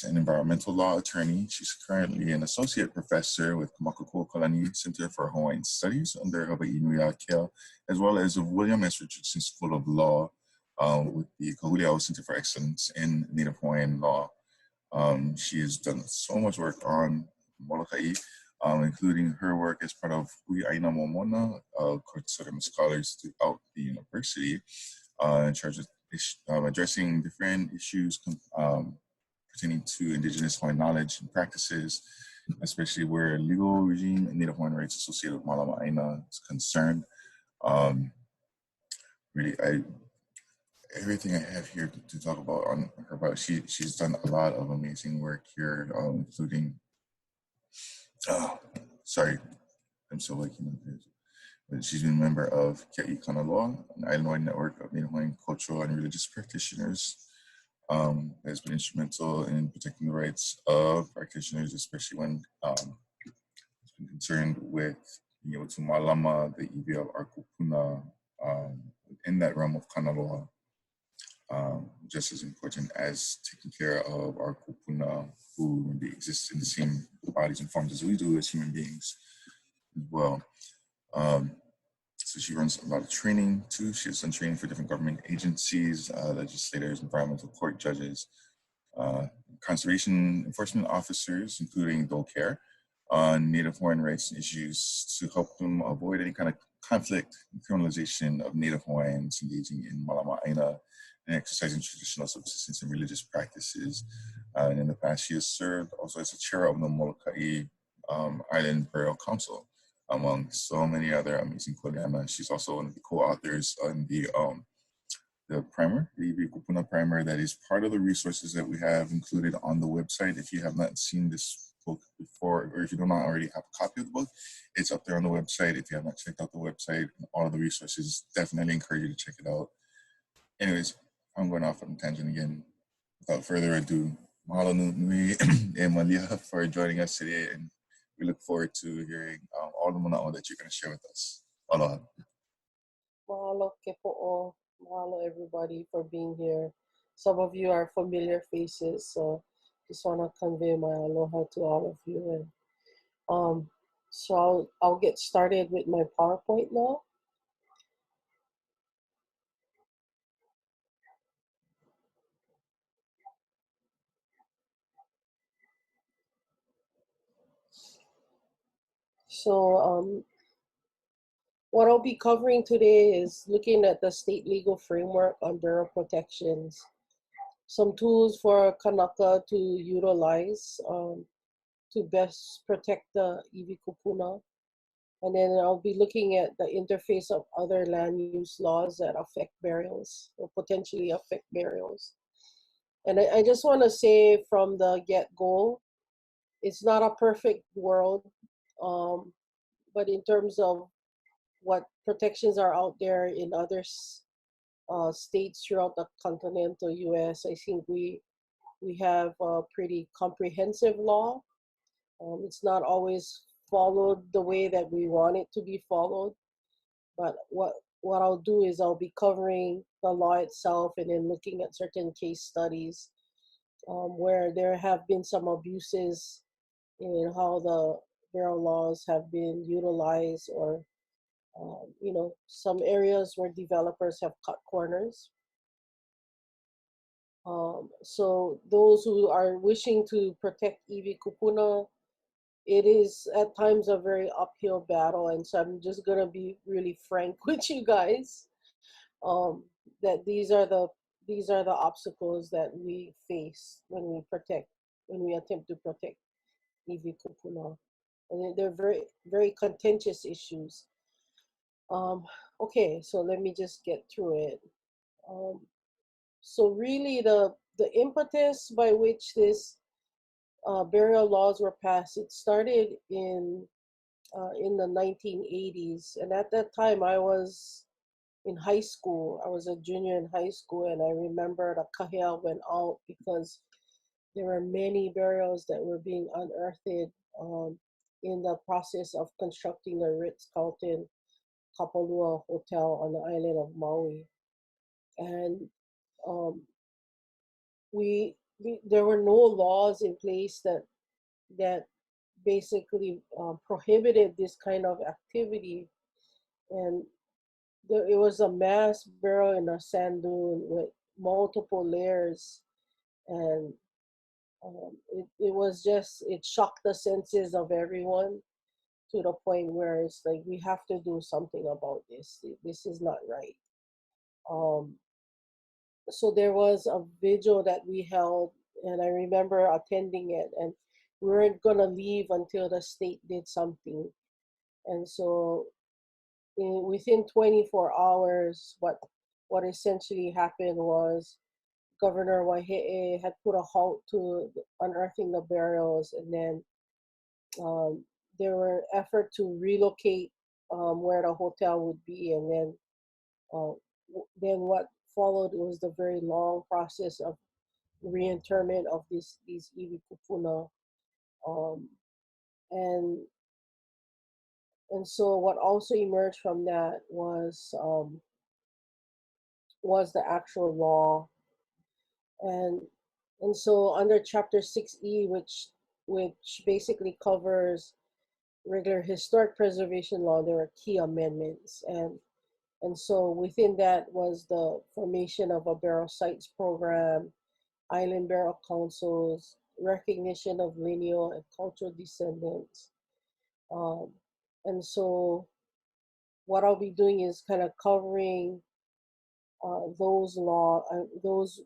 an environmental law attorney. She's currently an associate professor with Kamakakuakalani Center for Hawaiian Studies under Hawaiʻi Nui Akea, as well as of William S. Richardson School of Law with the Kahuliao Center for Excellence in Native Hawaiian Law. She has done so much work on Molokai, including her work as part of Hui'aina Momona, consortium scholars throughout the university, in charge of addressing different issues pertaining to Indigenous Hawaiian knowledge and practices, especially where legal regime and Native Hawaiian rights associated with Malama Aina is concerned. Really, everything I have here to talk about on her bio, she's done a lot of amazing work here, including, sorry, I'm still waking up here. But she's been a member of Ke'i Kanaloa, an island-wide network of Native Hawaiian cultural and religious practitioners. Has been instrumental in protecting the rights of practitioners, especially when it's been concerned with being able to malama the iwi of our Kūpuna in that realm of Kanaloa, just as important as taking care of our Kūpuna who exist in the same bodies and forms as we do as human beings as well. So she runs a lot of training too. She has done training for different government agencies, legislators, environmental court judges, conservation enforcement officers, including dole care, on Native Hawaiian rights and issues to help them avoid any kind of conflict and criminalization of Native Hawaiians engaging in malama aina and exercising traditional subsistence and religious practices. And in the past, she has served also as the chair of the Molokai Island Burial Council, among so many other amazing kolema. She's also one of the co-authors on the primer, the Kūpuna primer, that is part of the resources that we have included on the website. If you have not seen this book before, or if you do not already have a copy of the book, it's up there on the website. If you have not checked out the website, all of the resources, definitely encourage you to check it out. Anyways, I'm going off on a tangent again. Without further ado, mahalo nui e Malia for joining us today, and we look forward to hearing all the mana'o that you're going to share with us. Aloha. Mahalo ke po'o. Mahalo everybody for being here. Some of you are familiar faces, so just want to convey my aloha to all of you. And so I'll get started with my PowerPoint now. So what I'll be covering today is looking at the state legal framework on burial protections, some tools for Kanaka to utilize to best protect the iwi Kūpuna. And then I'll be looking at the interface of other land use laws that affect burials or potentially affect burials. And I just want to say from the get-go, it's not a perfect world, but in terms of what protections are out there in other states throughout the continental US, I think we have a pretty comprehensive law. It's not always followed the way that we want it to be followed, but what I'll do is I'll be covering the law itself and then looking at certain case studies where there have been some abuses in how the burial laws have been utilized, or you know, some areas where developers have cut corners. So those who are wishing to protect iwi Kūpuna, it is at times a very uphill battle, and so I'm just gonna be really frank with you guys, that these are the obstacles that we face when we attempt to protect iwi Kūpuna, and they're very, very contentious issues. Okay, so let me just get through it. So really, the impetus by which this burial laws were passed, it started in the 1980s, and at that time I was in high school. I was a junior in high school, and I remember the kahea went out because there were many burials that were being unearthed in the process of constructing the Ritz-Carlton Kapalua Hotel on the island of Maui. And we there were no laws in place that basically prohibited this kind of activity, and it was a mass burial in a sand dune with multiple layers, and it was just, it shocked the senses of everyone to the point where it's like, we have to do something about this. This is not right. Um, so there was a vigil that we held, and I remember attending it, and we weren't gonna leave until the state did something. And so within 24 hours, what essentially happened was Governor Waihe'e had put a halt to unearthing the burials, and then um, there were effort to relocate where the hotel would be, and uh, then what followed was the very long process of reinterment of these iwi kupuna, um, and so what also emerged from that was the actual law, and so under Chapter 6E, which basically covers regular historic preservation law, there were key amendments, and so within that was the formation of a burial sites program, island burial councils, recognition of lineal and cultural descendants. Um, and so what I'll be doing is kind of covering those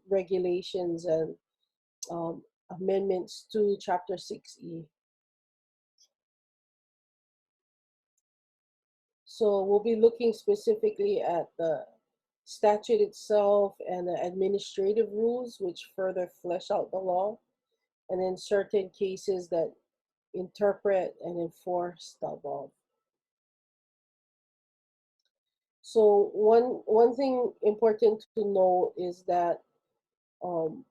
regulations and um, amendments to Chapter 6E. So we'll be looking specifically at the statute itself and the administrative rules, which further flesh out the law, and in certain cases that interpret and enforce the above. So one thing important to know is that um,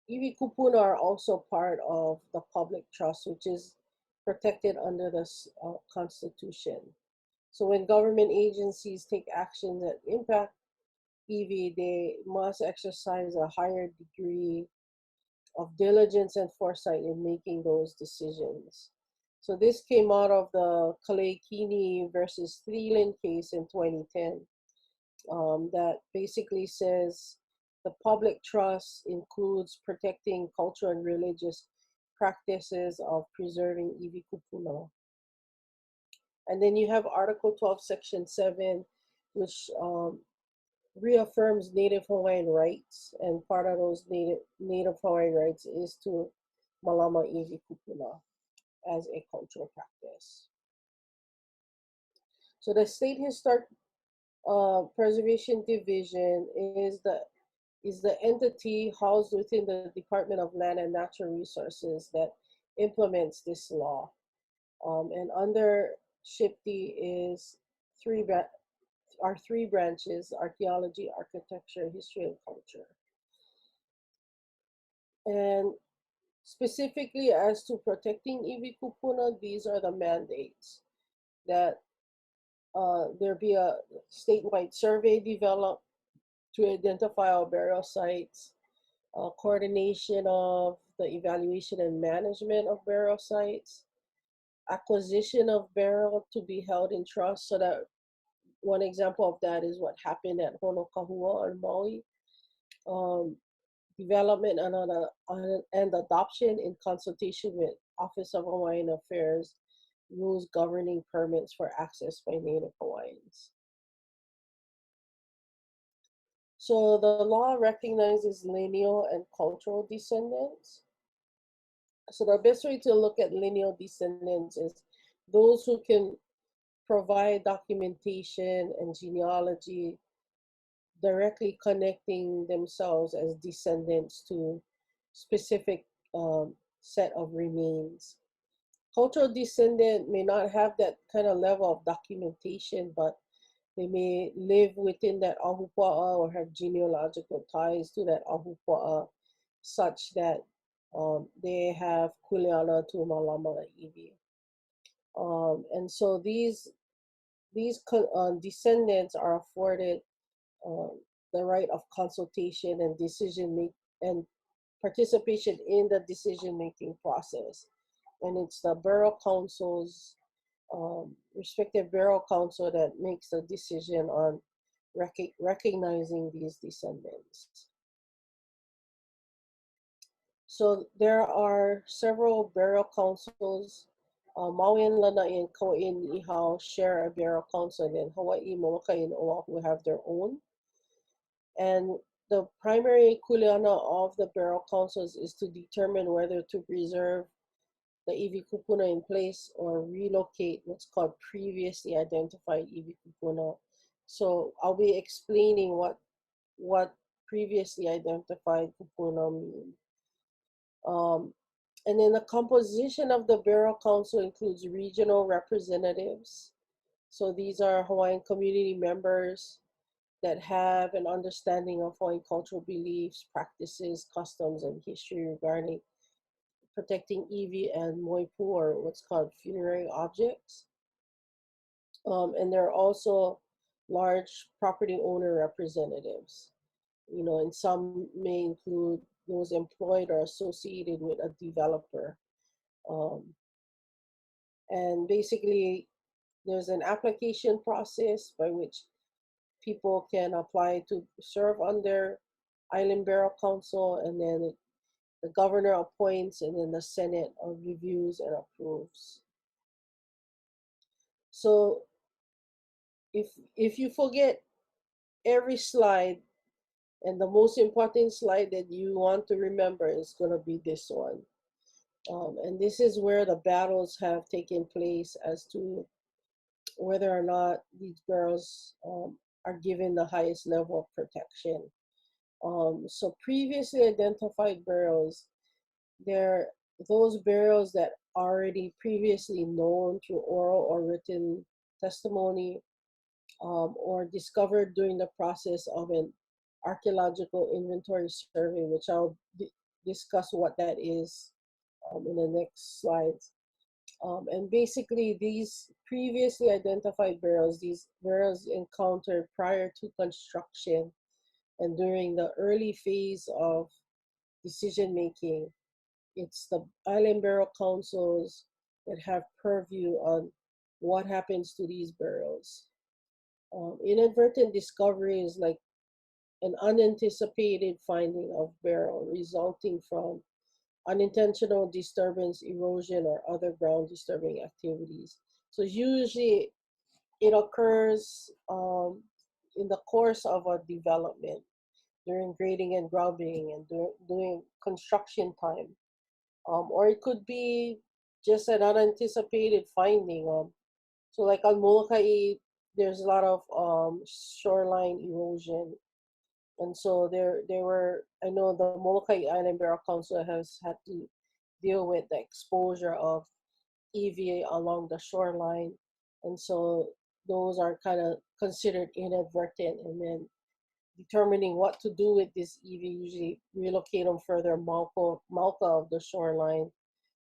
iwi kupuna are also part of the public trust, which is protected under the Constitution. So when government agencies take action that impact iwi, they must exercise a higher degree of diligence and foresight in making those decisions. So this came out of the Kalekini versus Threeland case in 2010, that basically says the public trust includes protecting cultural and religious practices of preserving iwi kupuna. And then you have Article 12, Section 7, which reaffirms Native Hawaiian rights, and part of those Native Hawaiian rights is to malama iwi kupuna as a cultural practice. So the State Historic Preservation Division is the entity housed within the Department of Land and Natural Resources that implements this law. And under SHPD is three branches: archaeology, architecture, history, and culture. And specifically as to protecting iwi kupuna, these are the mandates: that there be a statewide survey developed to identify our burial sites, coordination of the evaluation and management of burial sites, acquisition of burial to be held in trust. So that one example of that is what happened at Honokahua on Maui. Development and adoption in consultation with Office of Hawaiian Affairs, rules governing permits for access by Native Hawaiians. So the law recognizes lineal and cultural descendants. So the best way to look at lineal descendants is those who can provide documentation and genealogy directly connecting themselves as descendants to specific set of remains. Cultural descendant may not have that kind of level of documentation, but they may live within that ahupua'a or have genealogical ties to that ahupua'a, such that they have kuleana to malama iwi. And so these descendants are afforded the right of consultation and decision make and participation in the decision-making process. And it's the borough council's respective borough council that makes the decision on recognizing these descendants. So there are several borough councils. Mauian, Lanai, and Kauai and Niihau share a borough council, and then Hawaiʻi, Molokai, and Oahu have their own. And the primary kuleana of the borough councils is to determine whether to preserve the iwi kupuna in place or relocate what's called previously identified iwi kupuna. So I'll be explaining what previously identified kupuna mean. And then the composition of the borough council includes regional representatives. So these are Hawaiian community members that have an understanding of Hawaiian cultural beliefs, practices, customs, and history regarding protecting iwi and moipu, or what's called funerary objects. And there are also large property owner representatives, and some may include those employed or associated with a developer. And basically, there's an application process by which people can apply to serve on their Island Borough Council, and then the governor appoints, and then the Senate reviews and approves. So if you forget every slide, and the most important slide that you want to remember is going to be this one. And this is where the battles have taken place as to whether or not these girls are given the highest level of protection. So previously identified burials, they're those burials that already previously known through oral or written testimony, or discovered during the process of an archaeological inventory survey, which I'll discuss what that is in the next slides. And basically, these previously identified burials, these burials encountered prior to construction and during the early phase of decision making, it's the Island Burial Councils that have purview on what happens to these burials. Inadvertent discovery is like an unanticipated finding of burial resulting from unintentional disturbance, erosion, or other ground disturbing activities. So usually it occurs in the course of a development, during grading and grubbing and during construction time. Or it could be just an unanticipated finding. So like on Molokai, there's a lot of shoreline erosion. And so there were, I know the Molokai Island Borough Council has had to deal with the exposure of EVA along the shoreline. And so those are kind of considered inadvertent, and then determining what to do with this EV, usually relocate them further mauka of the shoreline.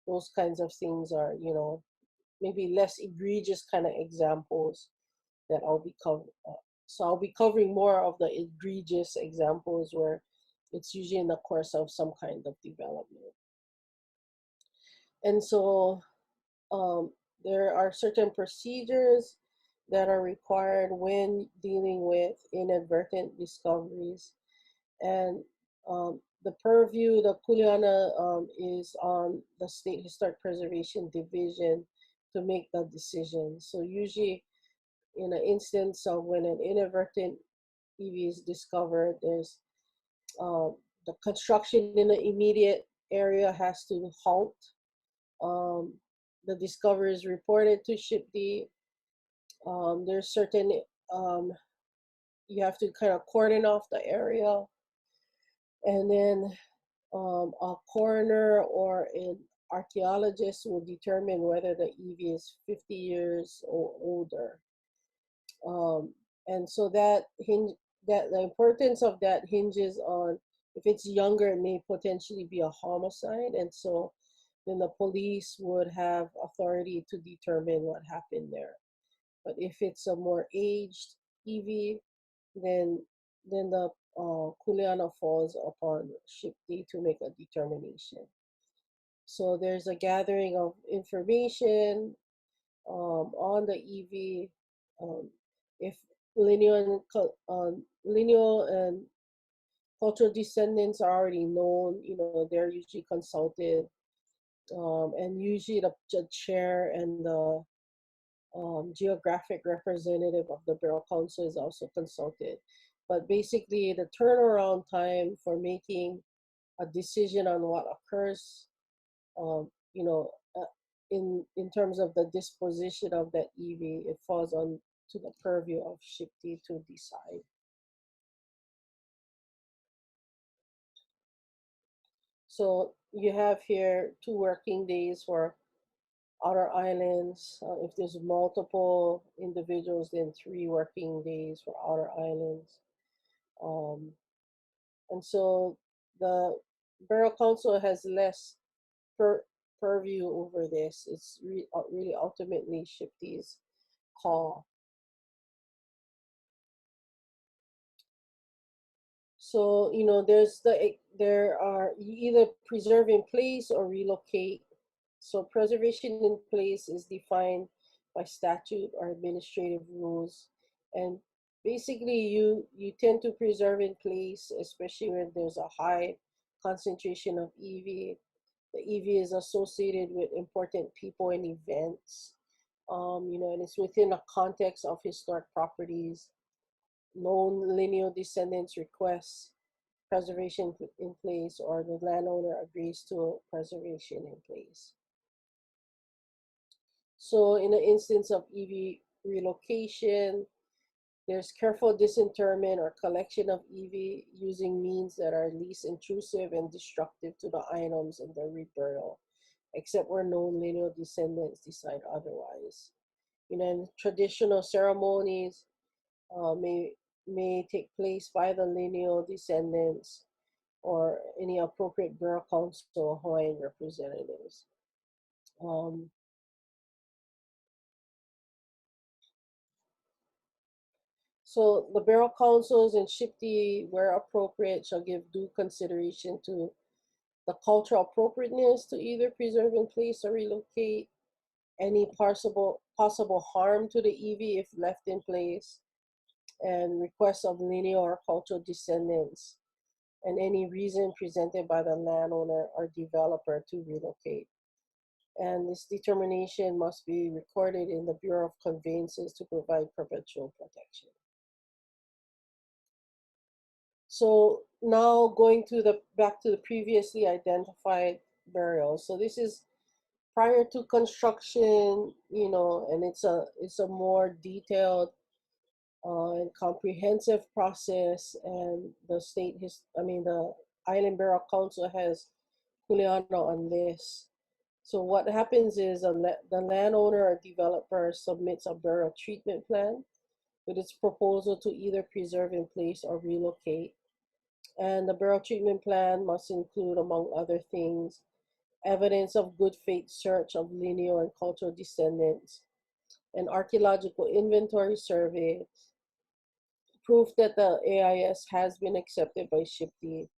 Those kinds of things are, maybe less egregious kind of examples that I'll be covering. So I'll be covering more of the egregious examples where it's usually in the course of some kind of development. And so there are certain procedures that are required when dealing with inadvertent discoveries. And the purview, the kuleana is on the State Historic Preservation Division to make the decision. So usually in an instance of when an inadvertent EV is discovered, there's the construction in the immediate area has to halt. The discovery is reported to SHPD. There's certain, you have to kind of cordon off the area. And then a coroner or an archaeologist will determine whether the EV is 50 years or older. And so that the importance of that hinges on, if it's younger, it may potentially be a homicide. And so then the police would have authority to determine what happened there. But if it's a more aged EV, then the Kuleana falls upon Shipti to make a determination. So there's a gathering of information on the EV. If lineal and cultural descendants are already known, they're usually consulted, and usually the chair and the geographic representative of the Borough Council is also consulted. But basically, the turnaround time for making a decision on what occurs, um, you know, uh, in terms of the disposition of that EV, it falls on to the purview of Shipti to decide. So you have here 2 working days for outer islands. If there's multiple individuals, then 3 working days for outer islands. Um, and so the Borough Council has less per, purview over this. It's really ultimately Shipti's call. So there are, you either preserve in place or relocate. So preservation in place is defined by statute or administrative rules, and basically you tend to preserve in place, especially when there's a high concentration of EV. The EV is associated with important people and events, and it's within a context of historic properties. Known lineal descendants request preservation in place, or the landowner agrees to preservation in place. So in the instance of EV relocation, there's careful disinterment or collection of EV using means that are least intrusive and destructive to the items and their reburial, except where known lineal descendants decide otherwise. And traditional ceremonies may take place by the lineal descendants or any appropriate Borough Council Hawaiian representatives. Um, so the Borough Councils and Shipti, where appropriate, shall give due consideration to the cultural appropriateness to either preserve in place or relocate, any possible harm to the EV if left in place, and requests of lineal or cultural descendants, and any reason presented by the landowner or developer to relocate. And this determination must be recorded in the Bureau of Conveyances to provide perpetual protection. So now going to back to the previously identified burials. So this is prior to construction, and it's a more detailed and comprehensive process. And the Island Borough Council has Juliana on this. So what happens is the landowner or developer submits a borough treatment plan with its proposal to either preserve in place or relocate. And the borough treatment plan must include, among other things, evidence of good faith search of lineal and cultural descendants, an archaeological inventory survey, proof that the AIS has been accepted by Shipti.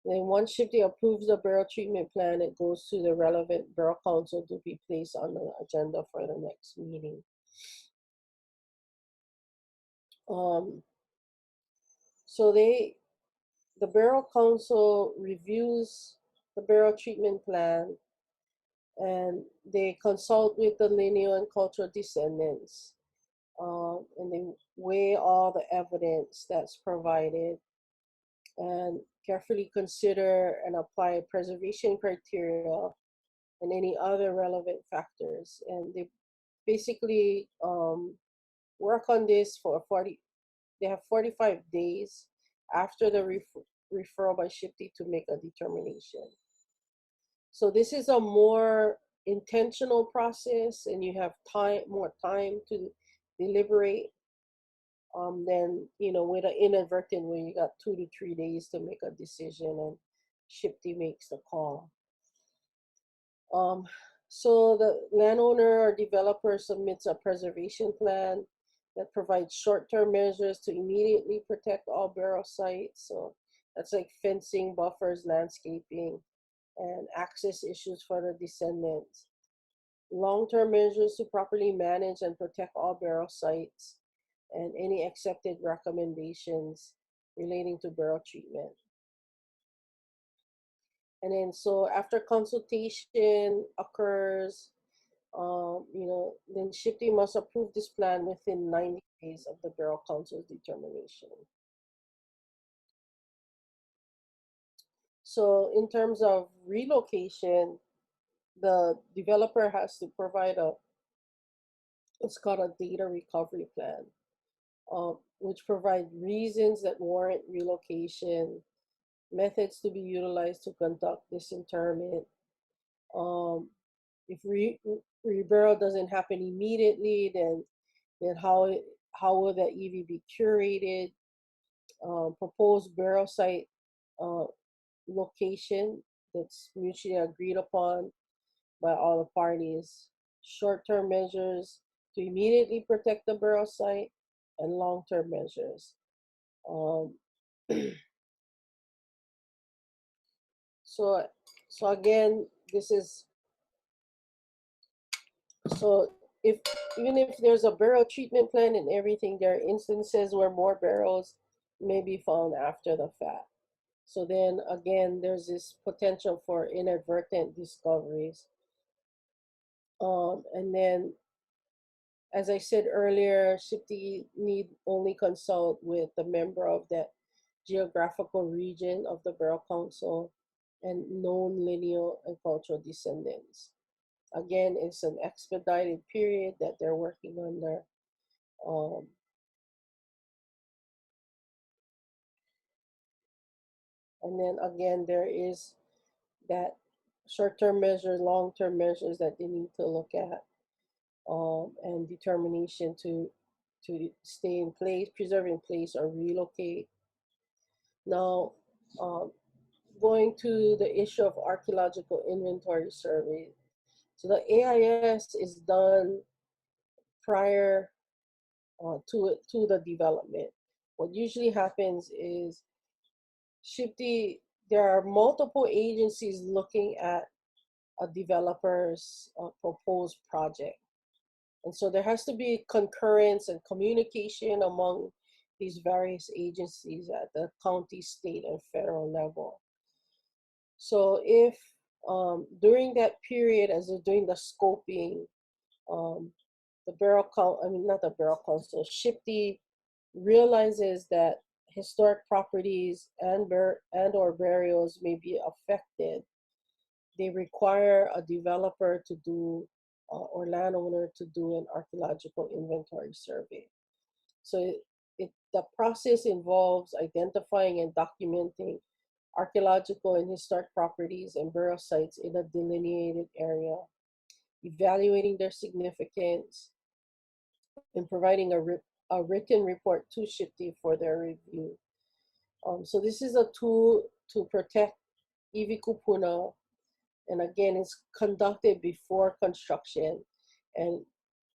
Then once Shipti approves the borough treatment plan, it goes to the relevant borough council to be placed on the agenda for the next meeting. So the borough council reviews the borough treatment plan, and they consult with the lineal and cultural descendants, and they weigh all the evidence that's provided and carefully consider and apply preservation criteria and any other relevant factors. And they basically work on this they have 45 days after the referral by Shipti to make a determination. So this is a more intentional process, and you have more time to deliberate than with an inadvertent where you got 2 to 3 days to make a decision and Shipti makes the call. So the landowner or developer submits a preservation plan that provides short-term measures to immediately protect all burial sites. So that's like fencing, buffers, landscaping, and access issues for the descendants. Long-term measures to properly manage and protect all burial sites, and any accepted recommendations relating to burial treatment. And then so after consultation occurs, then SHPE must approve this plan within 90 days of the Burial Council's determination. So in terms of relocation, the developer has to provide it's called a data recovery plan, which provide reasons that warrant relocation, methods to be utilized to conduct disinterment. If reburial doesn't happen immediately, then how will that EV be curated? Proposed burial site location that's mutually agreed upon by all the parties. Short-term measures to immediately protect the burial site, and long-term measures. Um, so again, this is so if even if there's a burial treatment plan and everything, there are instances where more burials may be found after the fact. So then again, there's this potential for inadvertent discoveries. And then, as I said earlier, SHPE need only consult with the member of that geographical region of the Burial Council and known lineal and cultural descendants. Again, it's an expedited period that they're working under. And then again, there is that short-term measures, long-term measures that they need to look at, and determination to stay in place, preserve in place, or relocate. Now, going to the issue of archaeological inventory survey. So the AIS is done prior to the development. What usually happens is there are multiple agencies looking at a developer's proposed project. And so there has to be concurrence and communication among these various agencies at the county, state, and federal level. So if during that period, as they're doing the scoping, the Burial Council, not the Burial Council, SHPE realizes that historic properties and or burials may be affected, they require a developer to do or landowner to do an archaeological inventory survey. So the process involves identifying and documenting archaeological and historic properties and burial sites in a delineated area, evaluating their significance, and providing a written report to SHPE for their review. So this is a tool to protect iwi Kūpuna, and again, it's conducted before construction, and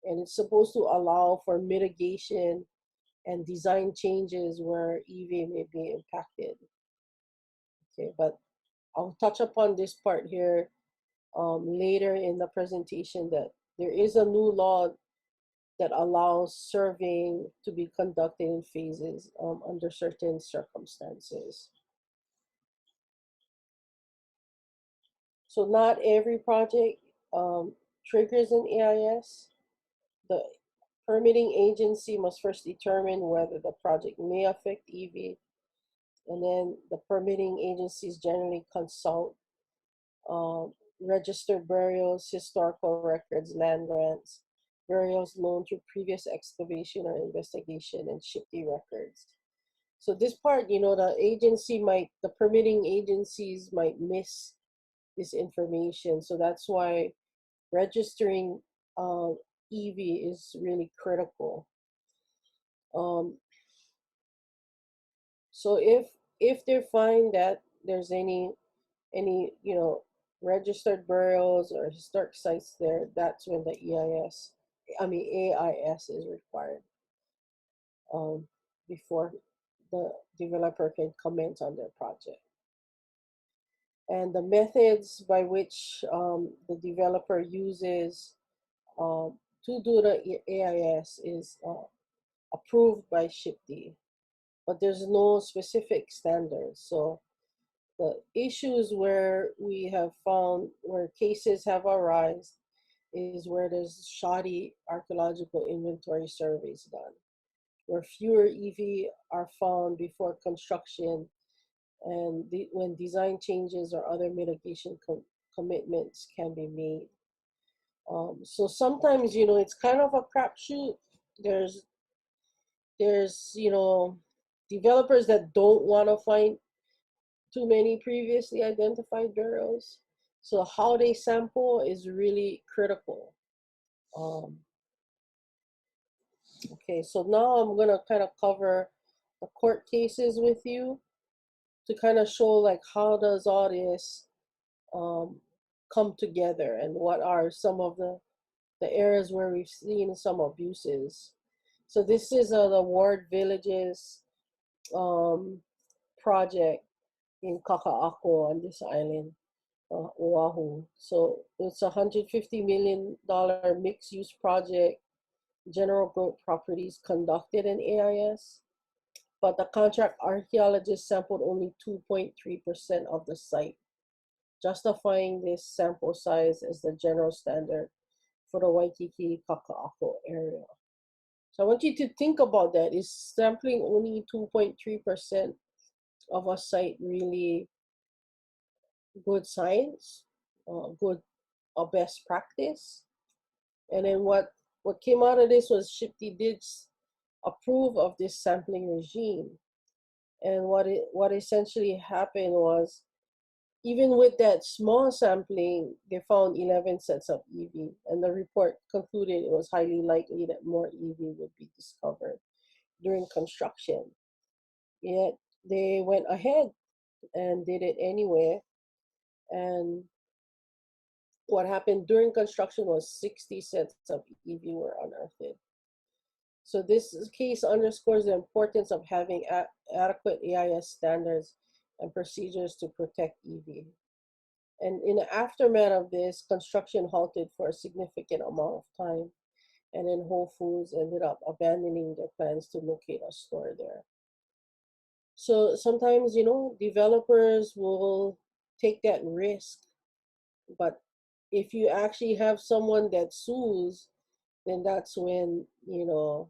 it's supposed to allow for mitigation and design changes where EV may be impacted. Okay, but I'll touch upon this part here later in the presentation, that there is a new law that allows surveying to be conducted in phases under certain circumstances. So not every project triggers an AIS. The permitting agency must first determine whether the project may affect EV, and then the permitting agencies generally consult registered burials, historical records, land grants, burials known through previous excavation or investigation, and SHPE records. So this part, the permitting agencies might miss this information. So that's why registering EV is really critical. So if they find that there's any registered burials or historic sites there, that's when the AIS is required. um, before the developer can comment on their project. And the methods by which the developer uses to do the AIS is approved by SHPD, but there's no specific standards. So the issues where we have found where cases have arisen is where there's shoddy archaeological inventory surveys done, where fewer EV are found before construction, and when design changes or other mitigation commitments can be made. So sometimes, you know, it's kind of a crapshoot. There's you know, developers that don't want to find too many previously identified burials. So how they sample is really critical. Um, okay, so now I'm gonna kind of cover the court cases with you to kind of show like how does all this um, come together and what are some of the areas where we've seen some abuses. So this is the Ward Villages project in Kaka'ako on this island, Oahu. So it's $150 million mixed-use project, general growth properties conducted in AIS, but the contract archaeologist sampled only 2.3% of the site, justifying this sample size as the general standard for the Waikiki Kaka'ako area. So I want you to think about that. Is sampling only 2.3% of a site really good science, good best practice? And then what came out of this was SHPD did approve of this sampling regime. And what essentially happened was, even with that small sampling, they found 11 sets of EV, and the report concluded it was highly likely that more EV would be discovered during construction. Yet they went ahead and did it anyway. And what happened during construction was 60 sets of EV were unearthed. So this case underscores the importance of having adequate AIS standards and procedures to protect EV. And in the aftermath of this, construction halted for a significant amount of time, and then Whole Foods ended up abandoning their plans to locate a store there. So sometimes, you know, developers will take that risk, but if you actually have someone that sues, then that's when, you know,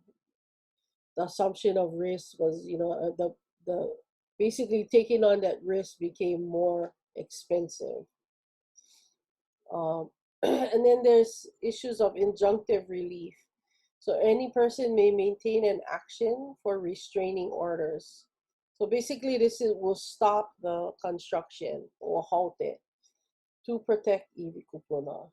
the assumption of risk was, you know, the basically taking on that risk became more expensive. And then there's issues of injunctive relief. So any person may maintain an action for restraining orders. So basically will stop the construction or halt it to protect iwi kupuna.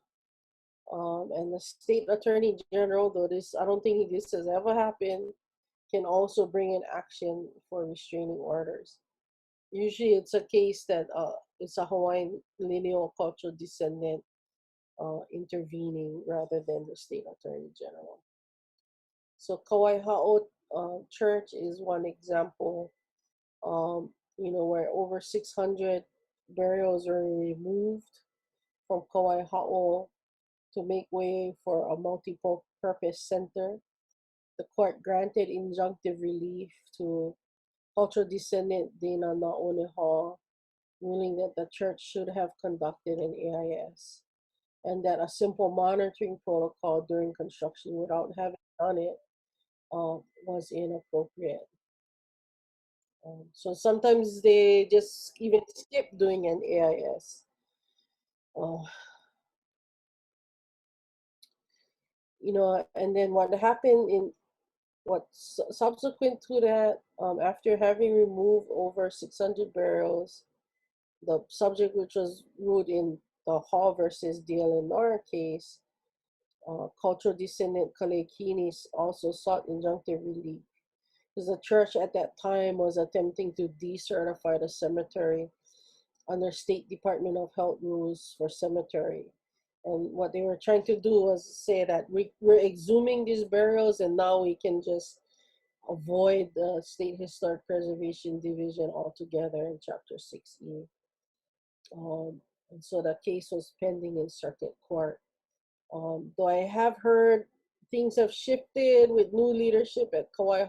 And the state attorney general, though I don't think this has ever happened, can also bring an action for restraining orders. Usually it's a case that it's a Hawaiian lineal cultural descendant intervening rather than the state attorney general. So Kauai Ha'o Church is one example, you know, where over 600 burials were removed from Kauai Ha'o to make way for a multi-purpose center. The court granted injunctive relief to cultural descendant Dana Na'oneha, ruling that the church should have conducted an AIS, and that a simple monitoring protocol during construction without having done it was inappropriate. So sometimes they just even skip doing an AIS. You know, and then what happened in subsequent to that, after having removed over 600 barrels, the subject which was ruled in the Hall versus DLNR case, cultural descendant Kalekini also sought injunctive relief because the church at that time was attempting to decertify the cemetery under State Department of Health rules for cemetery. And what they were trying to do was say that we're exhuming these burials and now we can just avoid the State Historic Preservation Division altogether in Chapter 6E. And so the case was pending in circuit court. Though I have heard things have shifted with new leadership at Kauai,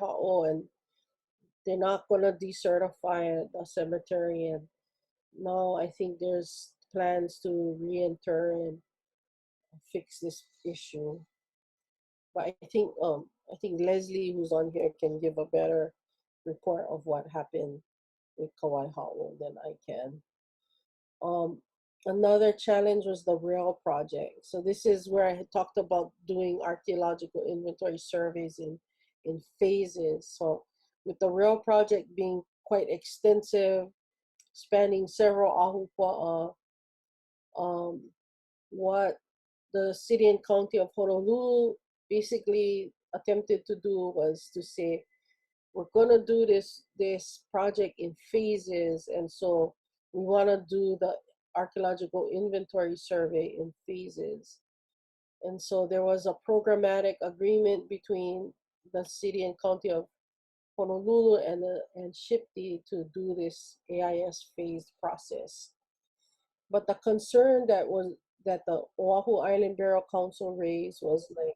and they're not going to decertify the cemetery. And now I think there's plans to re-enter and fix this issue. But I think Leslie, who's on here, can give a better report of what happened with Kauai than I can. Another challenge was the rail project. So this is where I had talked about doing archaeological inventory surveys in phases. So with the rail project being quite extensive, spanning several ahupua'a, what the city and county of Honolulu basically attempted to do was to say, we're gonna do this project in phases, and so we want to do the archaeological inventory survey in phases. And so there was a programmatic agreement between the city and county of Honolulu and SHPD to do this AIS phased process. But the concern that the Oahu Island Burial Council raised was like,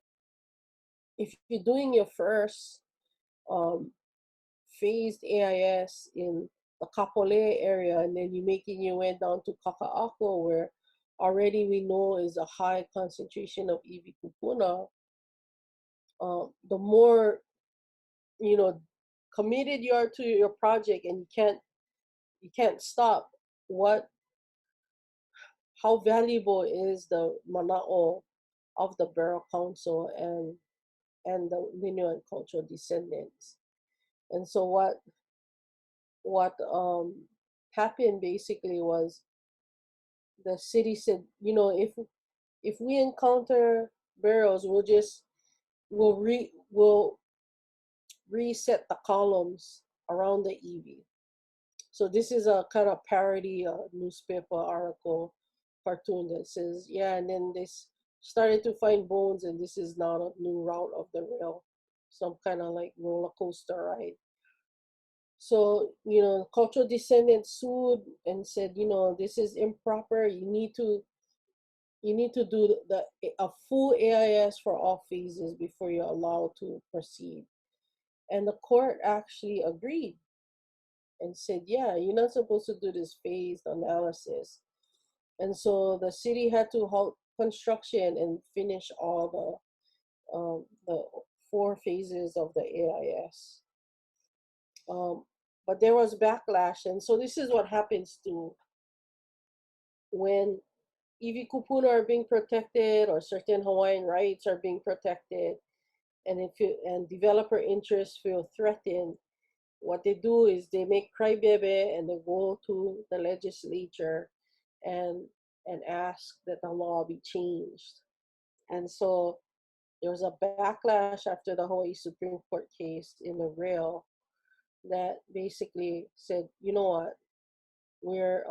if you're doing your first phased AIS in the Kapolei area, and then you're making your way down to Kaka'ako, where already we know is a high concentration of iwi kupuna, the more, you know, committed you are to your project, and you can't stop, how valuable is the mana'o of the Burial Council and the lineal and cultural descendants. And so what happened basically was the city said, you know, if we encounter burials, we'll reset the columns around the iwi. So this is a kind of parody newspaper article cartoon that says, yeah, and then they started to find bones, and this is not a new route of the rail, some kind of like roller coaster ride. So, you know, cultural descendants sued and said, you know, this is improper. You need to do a full AIS for all phases before you're allowed to proceed. And the court actually agreed and said, yeah, you're not supposed to do this phased analysis. And so the city had to halt construction and finish all the 4 phases of the AIS. But there was backlash, and so this is what happens to when iwi kupuna are being protected or certain Hawaiian rights are being protected, and developer interests feel threatened. What they do is they make crybaby and they go to the legislature and ask that the law be changed. And so there was a backlash after the Hawaii Supreme Court case in the rail that basically said, you know what, we're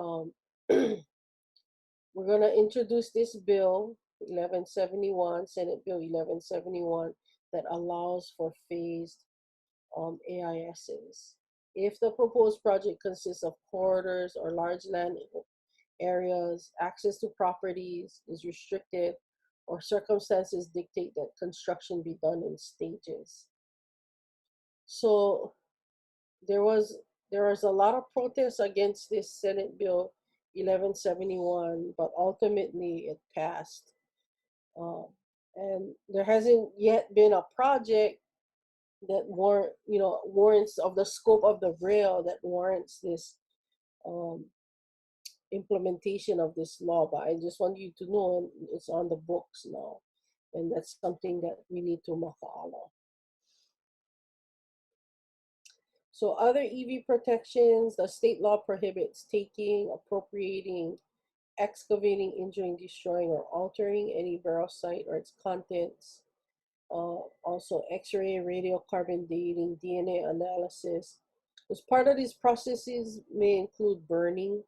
we're going to introduce this bill 1171, Senate Bill 1171, that allows for phased AISs. If the proposed project consists of corridors or large land areas, access to properties is restricted, or circumstances dictate that construction be done in stages. So there was a lot of protests against this Senate Bill 1171, but ultimately it passed. And there hasn't yet been a project that warrants of the scope of the rail that warrants this implementation of this law. But I just want you to know it's on the books now, and that's something that we need to maka'ala. So other iwi protections, the state law prohibits taking, appropriating, excavating, injuring, destroying, or altering any burial site or its contents. Also X-ray, radiocarbon dating, DNA analysis. As part of these processes may include burning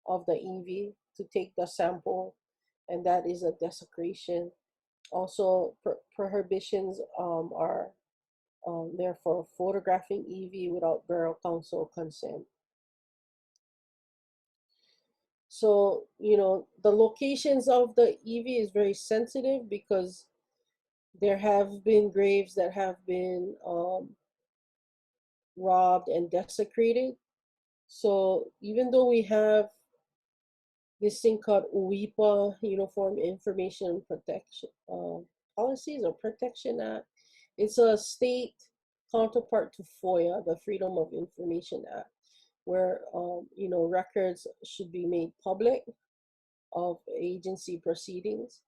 of the iwi to take the sample, and that is a desecration. Also prohibitions are therefore photographing EV without burial council consent. So, the locations of the EV is very sensitive because there have been graves that have been robbed and desecrated. So even though we have this thing called UIPA, Uniform Information Protection Policies or Protection Act, it's a state counterpart to FOIA, the Freedom of Information Act, where records should be made public of agency proceedings.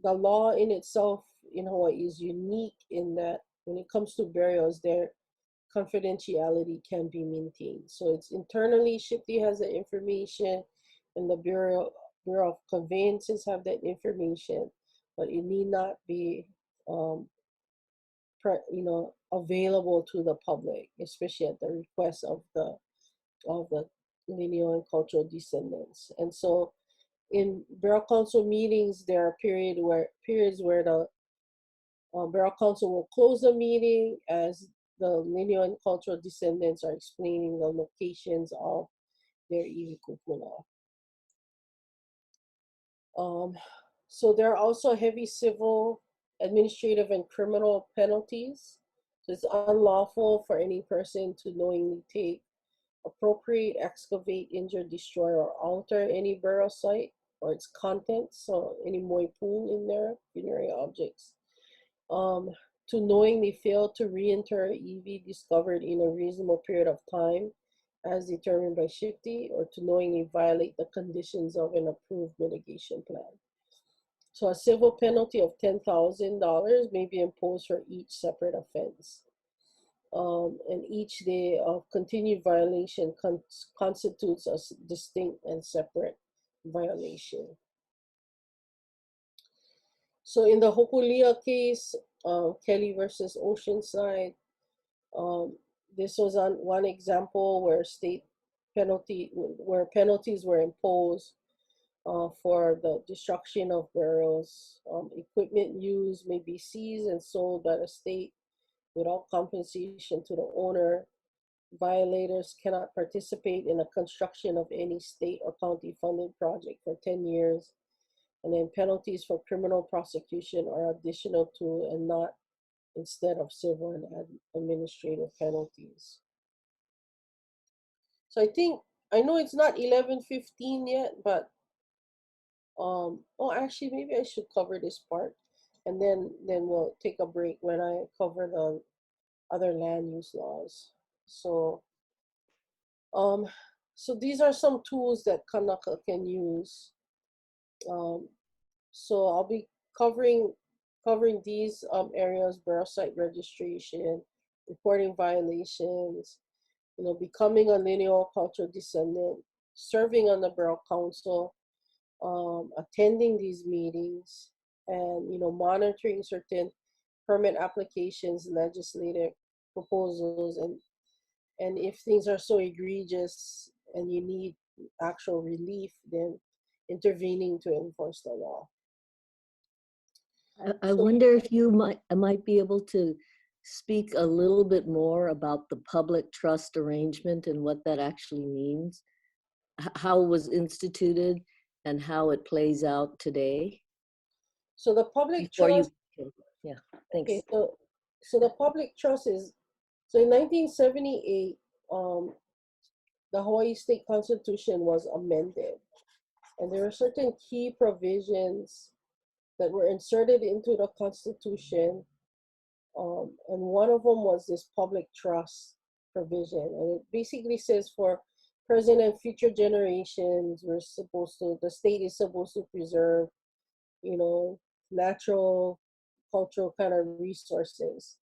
The law in itself in Hawaii is unique in that when it comes to burials, their confidentiality can be maintained. So it's internally, SHPE has the information, and the Bureau of Conveyances have that information, but it need not be available to the public, especially at the request of the lineal and cultural descendants. And so in Burial Council meetings, there are periods where the Burial Council will close the meeting as the lineal and cultural descendants are explaining the locations of their iwi kupuna. So there are also heavy civil, administrative, and criminal penalties. So it's unlawful for any person to knowingly take, appropriate, excavate, injure, destroy, or alter any burial site or its contents. So any moai pool in there, funerary objects. To knowingly fail to reinter EV discovered in a reasonable period of time as determined by SHPE, or to knowingly violate the conditions of an approved mitigation plan. So a civil penalty of $10,000 may be imposed for each separate offense. And each day of continued violation constitutes a distinct and separate violation. So in the Hokulia case, Kelly versus Oceanside, this was on one example where penalties were imposed for the destruction of burials. Equipment used may be seized and sold by the state without compensation to the owner. Violators cannot participate in the construction of any state or county funded project for 10 years. And then penalties for criminal prosecution are additional to and not instead of civil and administrative penalties. So I know it's not 11:15 yet, but actually maybe I should cover this part, and then we'll take a break when I cover the other land use laws. So so these are some tools that Kanaka can use. So I'll be covering these areas: burial site registration, reporting violations, becoming a lineal cultural descendant, serving on the burial council, attending these meetings, and monitoring certain permit applications, legislative proposals, and if things are so egregious and you need actual relief, then intervening to enforce the law. I wonder if you might be able to speak a little bit more about the public trust arrangement and what that actually means, how it was instituted and how it plays out today. So the public trust. Yeah, thanks. Okay, so the public trust is, so in 1978, the Hawaii State Constitution was amended, and there were certain key provisions that were inserted into the Constitution, and one of them was this public trust provision, and it basically says for present and future generations, the state is supposed to preserve, natural, cultural kind of resources.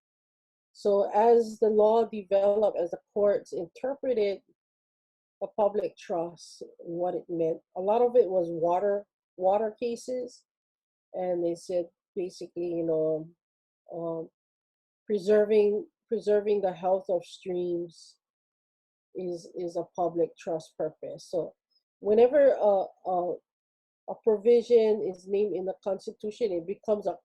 So as the law developed, as the courts interpreted the public trust, what it meant, a lot of it was water cases, and they said basically, preserving the health of streams is a public trust purpose. So whenever a provision is named in the Constitution, it becomes a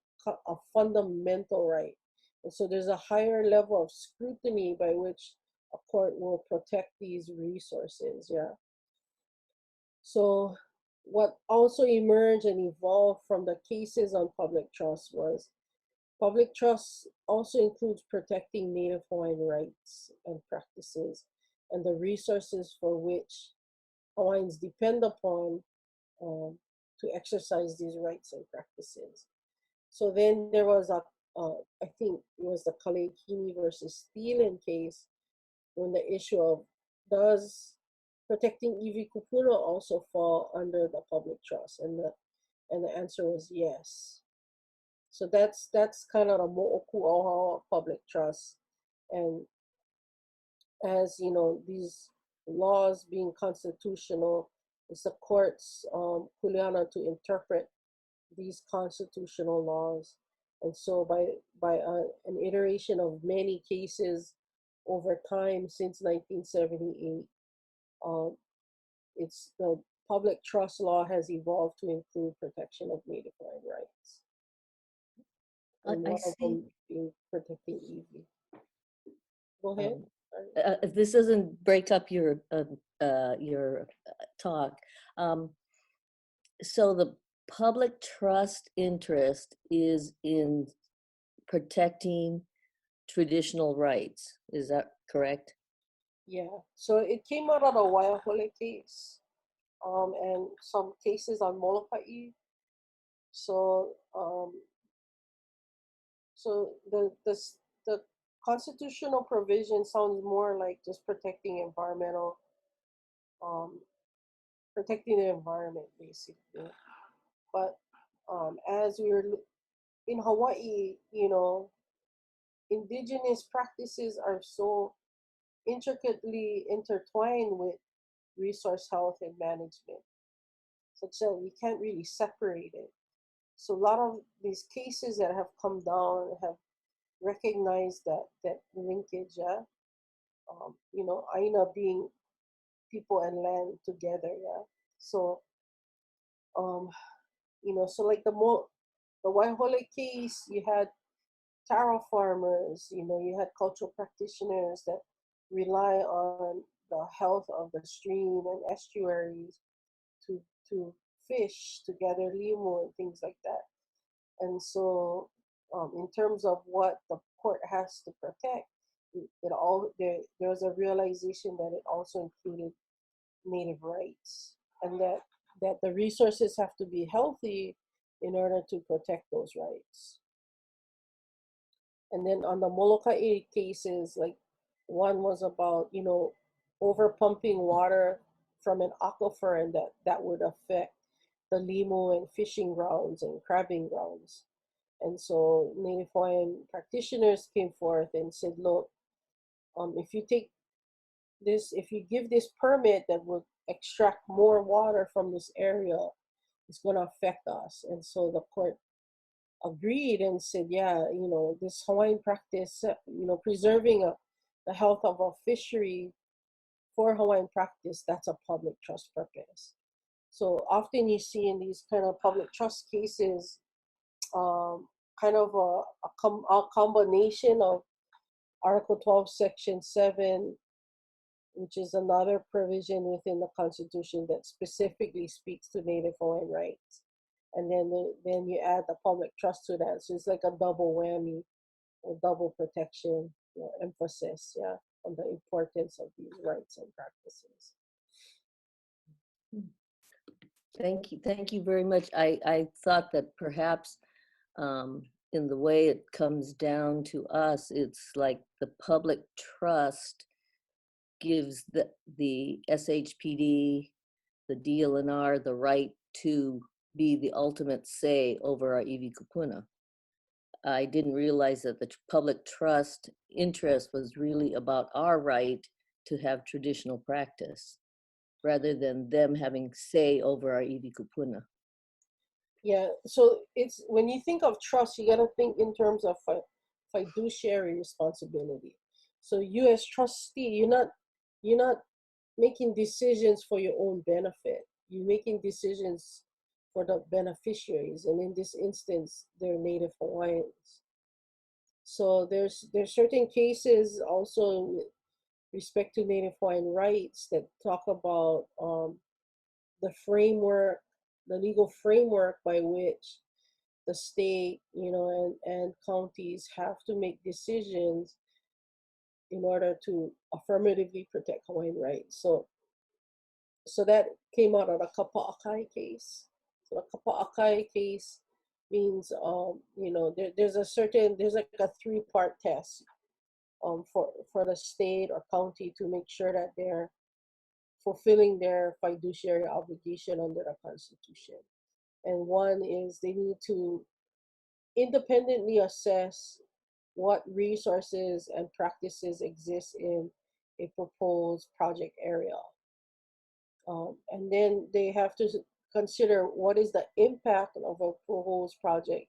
fundamental right. And so there's a higher level of scrutiny by which a court will protect these resources, yeah. So what also emerged and evolved from the cases on public trust was public trust also includes protecting Native Hawaiian rights and practices and the resources for which Hawaiians depend upon to exercise these rights and practices. So then there was I think it was the Kalehini versus Thielen case when the issue of does protecting iwi kupuna also fall under the public trust, and the answer was yes. So that's kind of a mo'oku oha public trust, and as you know, these laws being constitutional, it's the court's kuleana to interpret these constitutional laws. And so by an iteration of many cases over time since 1978, it's the public trust law has evolved to include protection of Native Hawaiian rights. And I one of see. them being protecting iwi. Go ahead. If this doesn't break up your talk, so the public trust interest is in protecting traditional rights. Is that correct? Yeah. So it came out of the Waiahole case, and some cases on Molokaʻi. So so the constitutional provision sounds more like just protecting environmental, protecting the environment basically. But as we're in Hawaii, you know, indigenous practices are so intricately intertwined with resource health and management, such that we can't really separate it. So a lot of these cases that have come down have recognized that linkage, yeah. You know, Aina being people and land together, yeah. So you know, so like the Waihole case, you had taro farmers, you know, you had cultural practitioners that rely on the health of the stream and estuaries to fish, to gather limu and things like that. And so in terms of what the court has to protect, there was a realization that it also included Native rights, and that the resources have to be healthy in order to protect those rights. And then on the Molokaʻi cases, like one was about, you know, over pumping water from an aquifer, and that would affect the limu and fishing grounds and crabbing grounds. And so Native Hawaiian practitioners came forth and said, look, if you take this, if you give this permit that would extract more water from this area, it's going to affect us. And so the court agreed and said, yeah, you know, this Hawaiian practice, you know, preserving the health of a fishery for Hawaiian practice, that's a public trust purpose. So often you see in these kind of public trust cases, kind of a combination of Article 12, Section 7, which is another provision within the Constitution that specifically speaks to Native Hawaiian rights. And then you add the public trust to that. So it's like a double whammy or double protection, you know, emphasis, yeah, on the importance of these rights and practices. Thank you very much. I thought that perhaps in the way it comes down to us, it's like the public trust gives the SHPD, the DLNR, the right to be the ultimate say over our iwi kupuna. I didn't realize that the public trust interest was really about our right to have traditional practice, rather than them having say over our iwi kupuna. Yeah, so it's when you think of trust, you got to think in terms of fiduciary responsibility. So you as trustee, you're not making decisions for your own benefit. You're making decisions for the beneficiaries, and in this instance, they're Native Hawaiians. So there's certain cases also with respect to Native Hawaiian rights that talk about the framework, the legal framework by which the state, and counties have to make decisions in order to affirmatively protect Hawaiian rights. So that came out of the Kapa'akai case. So the Kapa'akai case means, there's like a three-part test for the state or county to make sure that they're fulfilling their fiduciary obligation under the Constitution. And one is they need to independently assess what resources and practices exist in a proposed project area. And then they have to consider what is the impact of a proposed project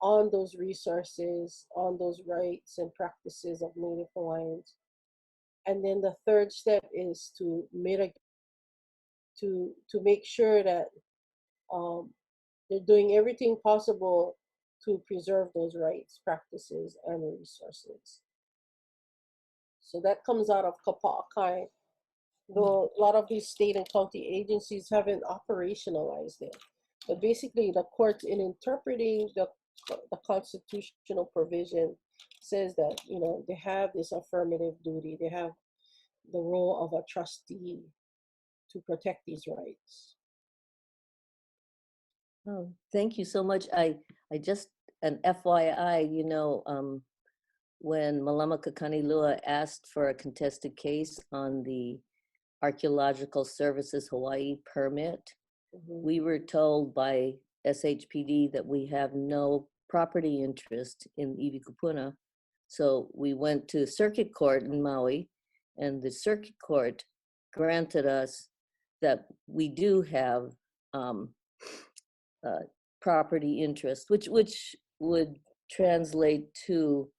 on those resources, on those rights and practices of Native Hawaiians. And then the third step is to mitigate, to make sure that they're doing everything possible to preserve those rights, practices, and resources. So that comes out of Kapa'akai, though a lot of these state and county agencies haven't operationalized it. But basically, the court, in interpreting the constitutional provision, says that they have this affirmative duty. They have the role of a trustee to protect these rights. Oh, thank you so much. I just, an FYI, when Malama Kakanilua asked for a contested case on the Archaeological Services Hawaii permit, we were told by SHPD that we have no property interest in Iwi Kūpuna. So we went to circuit court in Maui, and the circuit court granted us that we do have property interest, which would translate to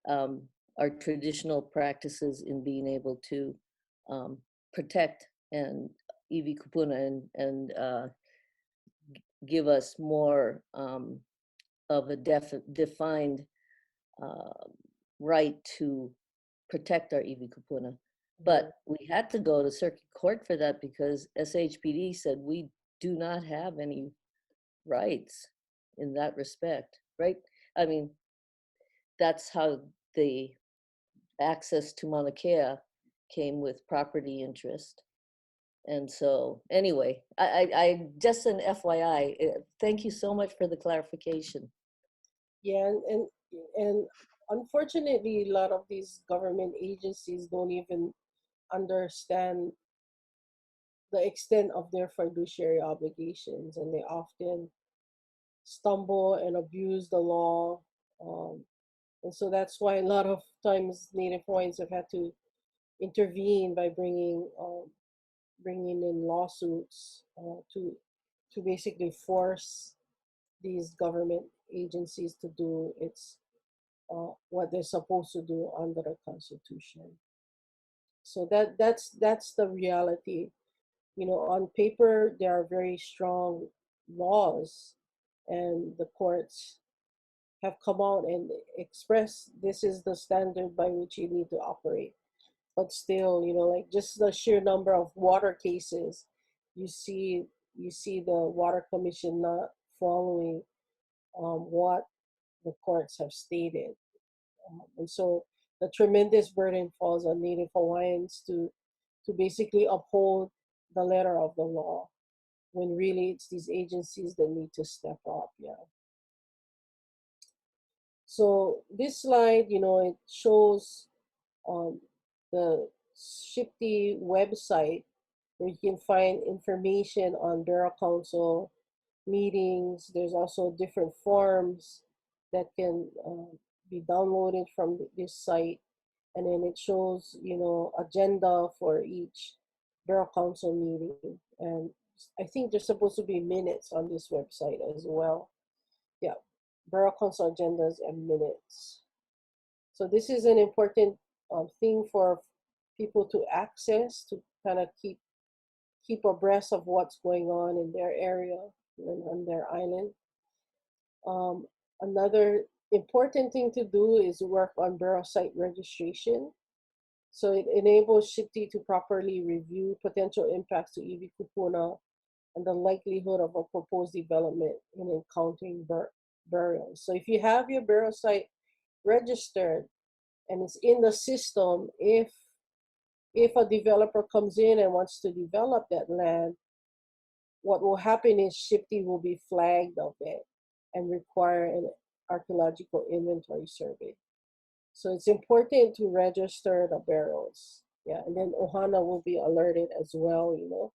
our traditional practices in being able to protect and Iwi Kūpuna and give us more of a defined right to protect our Iwi Kūpuna. But we had to go to circuit court for that because SHPD said we do not have any rights in that respect, right? I mean, that's how the access to Mauna Kea came with property interest. And so anyway, I just an FYI, thank you so much for the clarification. Yeah, and unfortunately, a lot of these government agencies don't even understand the extent of their fiduciary obligations, and they often stumble and abuse the law. And so that's why a lot of times Native Hawaiians have had to intervene by bringing in lawsuits to basically force these government agencies to do what they're supposed to do under the Constitution. So that's the reality. On paper there are very strong laws, and the courts have come out and expressed this is the standard by which you need to operate. But still, like just the sheer number of water cases, you see the Water Commission not following what the courts have stated. And so the tremendous burden falls on Native Hawaiians to basically uphold the letter of the law, when really it's these agencies that need to step up. Yeah. So this slide, it shows the SHPD website, where you can find information on Borough Council meetings. There's also different forms that can be downloaded from this site. And then it shows, agenda for each Borough Council meeting. And I think there's supposed to be minutes on this website as well. Yeah, Borough Council agendas and minutes. So this is an important thing for people to access, to kind of keep abreast of what's going on in their area and on their island. Another important thing to do is work on burial site registration. So it enables SHPT to properly review potential impacts to iwi kupuna and the likelihood of a proposed development in encountering burials. So if you have your burial site registered and it's in the system, if a developer comes in and wants to develop that land, what will happen is SHPT will be flagged of it and require an archaeological inventory survey. So it's important to register the burials. Yeah, and then Ohana will be alerted as well, you know.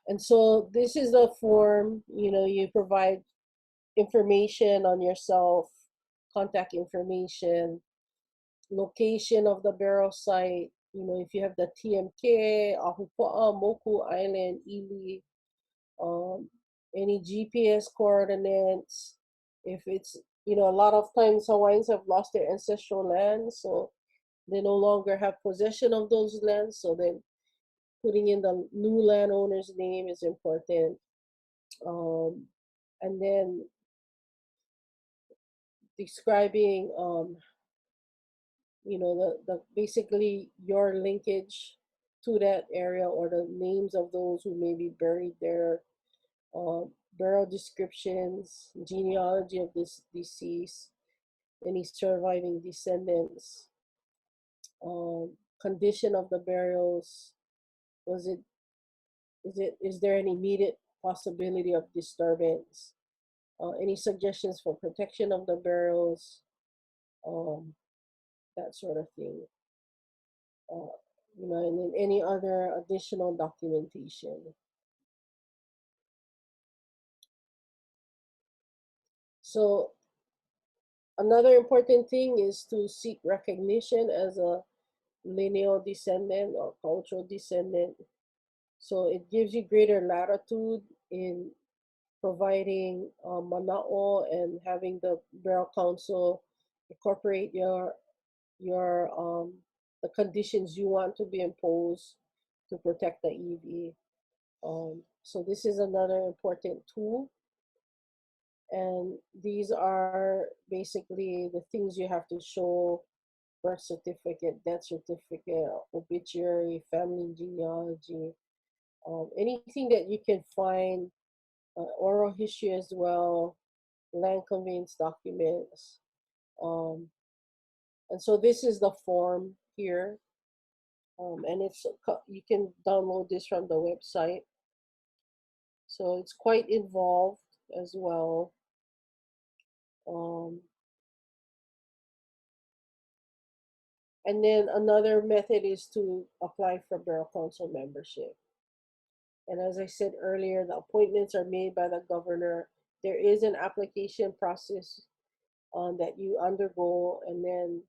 And so this is the form, you know, you provide information on yourself, contact information, location of the burial site, you know, if you have the TMK, Ahupua'a, Moku Island, Ili, any GPS coordinates. If it's, you know, a lot of times Hawaiians have lost their ancestral lands, so they no longer have possession of those lands. So then putting in the new landowner's name is important. And then describing, you know, the basically your linkage to that area or the names of those who may be buried there, burial descriptions, genealogy of this deceased, any surviving descendants, condition of the burials. Is there any immediate possibility of disturbance? Any suggestions for protection of the burials? That sort of thing. You know, and then any other additional documentation. So another important thing is to seek recognition as a lineal descendant or cultural descendant. So it gives you greater latitude in providing mana'o and having the burial council incorporate your the conditions you want to be imposed to protect the iwi. So this is another important tool. And these are basically the things you have to show: birth certificate, death certificate, obituary, family genealogy, anything that you can find, oral history as well, land conveyance documents. And so this is the form here. And you can download this from the website. So it's quite involved as well. And then another method is to apply for burial council membership. And as I said earlier, the appointments are made by the governor. There is an application process that you undergo, and then,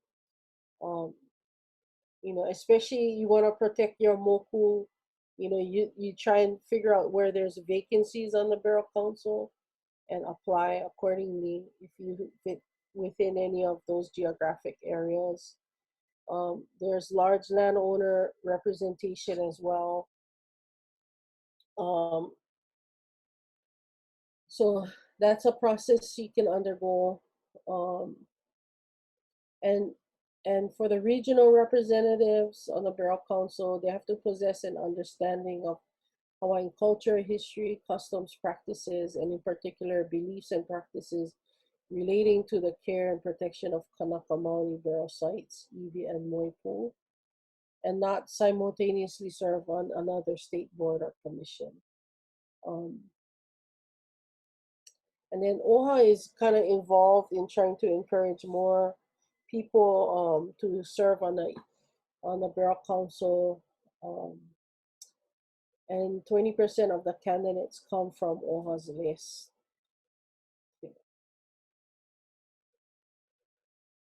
you know, especially you want to protect your moku. You know, you try and figure out where there's vacancies on the burial council and apply accordingly if you fit within any of those geographic areas. There's large landowner representation as well. So that's a process you can undergo. And for the regional representatives on the burial council, they have to possess an understanding of Hawaiian culture, history, customs, practices, and in particular beliefs and practices relating to the care and protection of Kanaka Maoli burial sites, iwi and moipu, and not simultaneously serve on another state board or commission. And then OHA is kind of involved in trying to encourage more people to serve on the burial council. And 20% of the candidates come from OHA's list.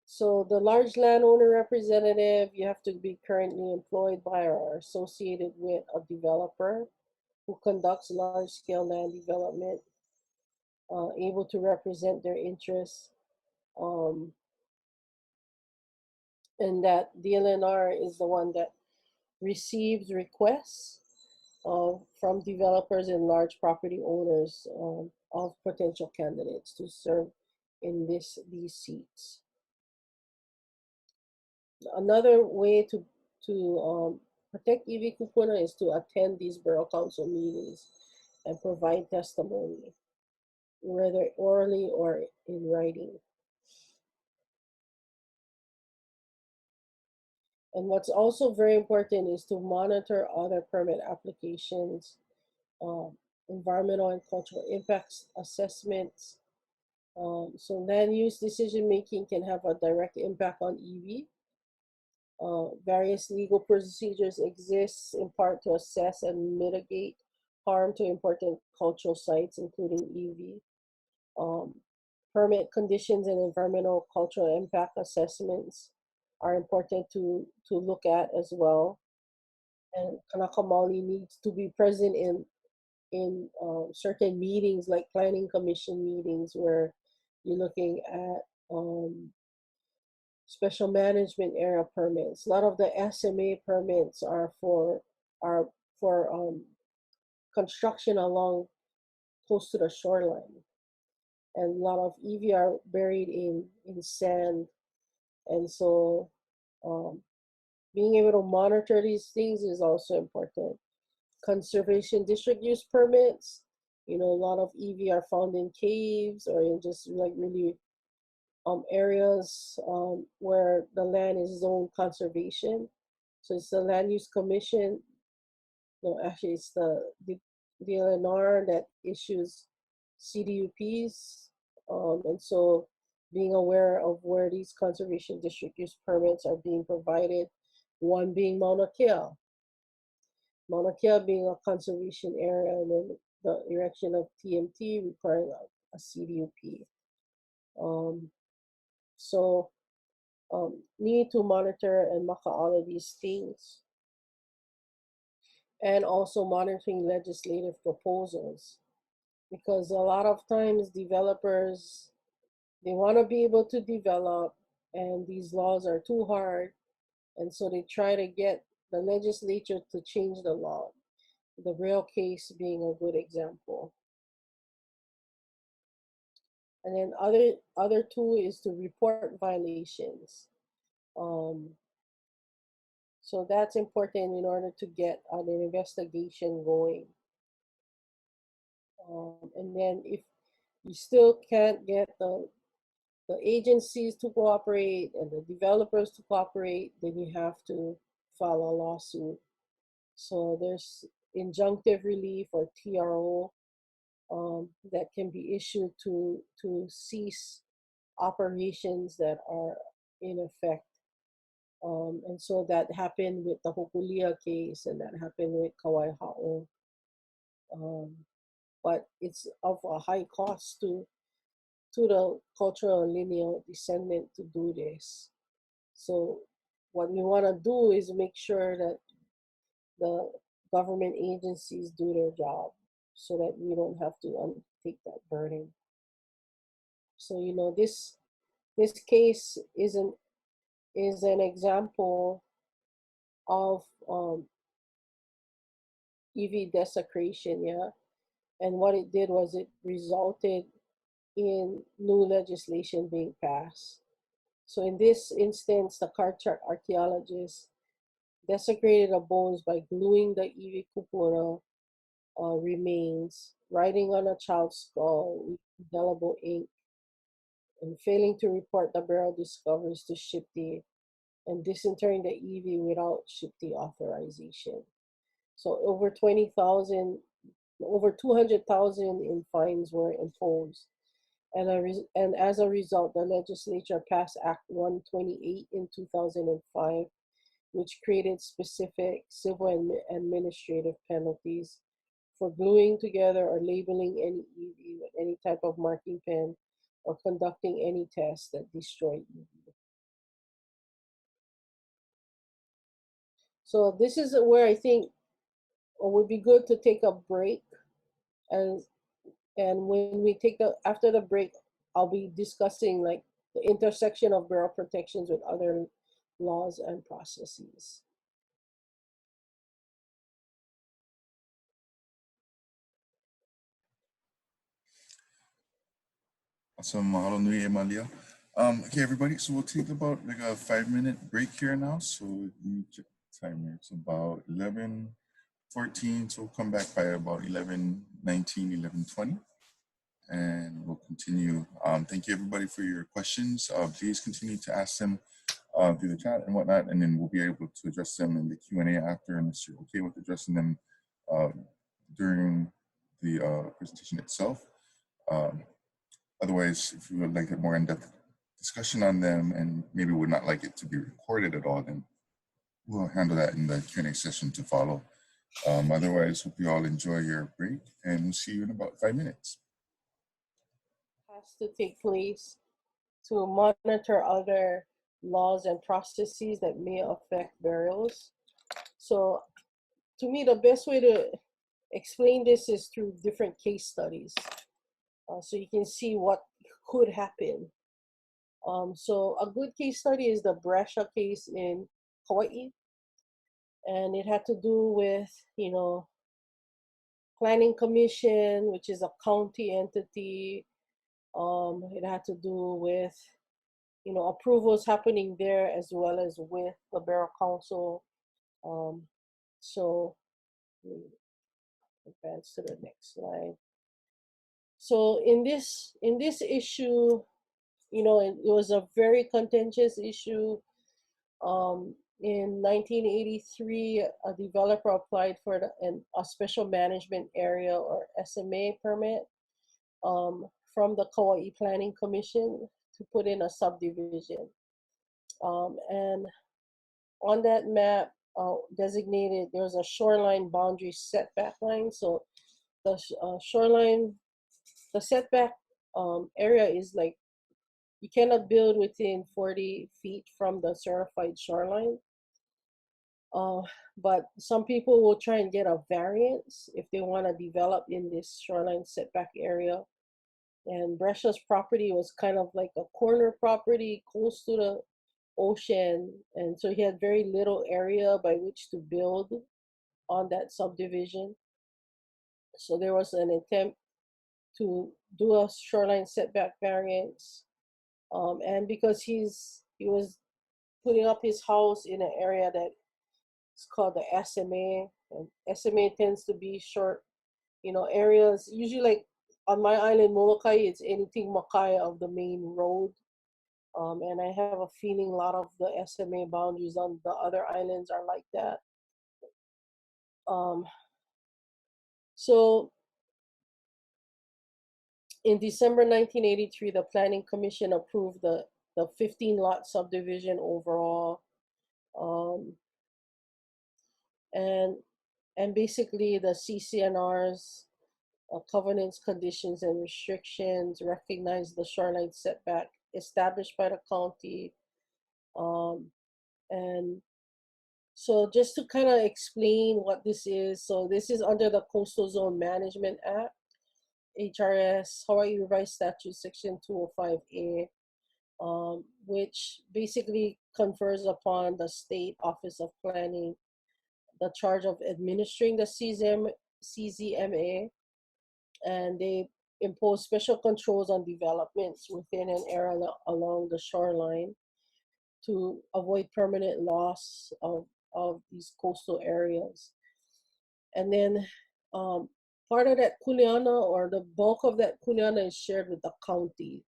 So the large landowner representative, you have to be currently employed by or associated with a developer who conducts large-scale land development, able to represent their interests, and that DLNR is the one that receives requests from developers and large property owners of potential candidates to serve in these seats. Another way to protect iwi kupuna is to attend these borough council meetings and provide testimony, whether orally or in writing. And what's also very important is to monitor other permit applications, environmental and cultural impacts assessments. So land use decision making can have a direct impact on iwi. Various legal procedures exist in part to assess and mitigate harm to important cultural sites, including iwi. Permit conditions and environmental cultural impact assessments are important to look at as well. And Kanaka Maoli needs to be present in certain meetings like planning commission meetings where you're looking at special management area permits. A lot of the SMA permits are for construction along close to the shoreline, and a lot of iwi are buried in sand, and so being able to monitor these things is also important. Conservation district use permits, a lot of iwi are found in caves or in just like really areas where the land is zoned conservation. So it's the land use commission, no, actually it's the DLNR that issues CDUPs, and so being aware of where these conservation district use permits are being provided, one being Mauna Kea. Mauna Kea being a conservation area, and then the erection of TMT requiring a CDUP. So need to monitor and maka all of these things. And also monitoring legislative proposals. Because a lot of times developers, they want to be able to develop and these laws are too hard. And so they try to get the legislature to change the law. The real case being a good example. And then other tool is to report violations. So that's important in order to get an investigation going. And then if you still can't get the agencies to cooperate and the developers to cooperate, then you have to file a lawsuit. So there's injunctive relief or TRO that can be issued to cease operations that are in effect. And so that happened with the Hokulia case, and that happened with Kauai Ha'o. But it's of a high cost to the cultural lineal descendant to do this. So what we want to do is make sure that the government agencies do their job so that we don't have to undertake that burden. So this case is an example of iwi desecration, yeah. And what it did was it resulted in new legislation being passed. So in this instance, the card chart archaeologists desecrated the bones by gluing the iwi kupuna remains, writing on a child's skull with indelible ink, and failing to report the burial discoveries to SHPTI, and disinterring the iwi without SHPTI authorization. So over 200,000 in fines were imposed. And as a result, the legislature passed Act 128 in 2005, which created specific civil and administrative penalties for gluing together or labeling any iwi with any type of marking pen or conducting any tests that destroy iwi. So this is where I think it would be good to take a break, and when we take after the break, I'll be discussing like the intersection of borough protections with other laws and processes. Awesome. Mahalo nui e Malia. Okay, everybody. So we'll take about like a 5-minute break here now. So let me check the timer. It's about 11:14. So we'll come back by about 11:19, 11:20. And we'll continue. Thank you everybody for your questions. Please continue to ask them through the chat and whatnot, and then we'll be able to address them in the Q&A after, unless you're okay with addressing them during the presentation itself. Otherwise, if you would like a more in-depth discussion on them and maybe would not like it to be recorded at all, then we'll handle that in the Q&A session to follow. Otherwise, hope you all enjoy your break, and we'll see you in about 5 minutes. Has to take place to monitor other laws and processes that may affect burials. So to me, the best way to explain this is through different case studies. So you can see what could happen. So a good case study is the Brescia case in Hawaiʻi. And it had to do with, Planning Commission, which is a county entity. It had to do with, approvals happening there as well as with the Borough Council. So let me advance to the next slide. So in this issue, it was a very contentious issue. In 1983, a developer applied for a special management area or SMA permit from the Kauai Planning Commission to put in a subdivision. And on that map designated, there was a shoreline boundary setback line. So the shoreline, the setback area is like, you cannot build within 40 feet from the certified shoreline. But some people will try and get a variance if they want to develop in this shoreline setback area. And Brescia's property was kind of like a corner property close to the ocean. And so he had very little area by which to build on that subdivision. So there was an attempt to do a shoreline setback variance. And because he was putting up his house in an area that it's called the SMA, and SMA tends to be short, areas, usually like on my island, Molokai, it's anything Makai of the main road. And I have a feeling a lot of the SMA boundaries on the other islands are like that. So in December 1983, the Planning Commission approved the 15-lot subdivision overall. And basically the CCNR's covenants, conditions, and restrictions recognize the shoreline setback established by the county. And so just to kind of explain what this is, so this is under the Coastal Zone Management Act, HRS, Hawaii Revised Statute Section 205A, which basically confers upon the State Office of Planning the charge of administering the CZMA, and they impose special controls on developments within an area along the shoreline to avoid permanent loss of these coastal areas. And then part of that kuleana, or the bulk of that kuleana, is shared with the county.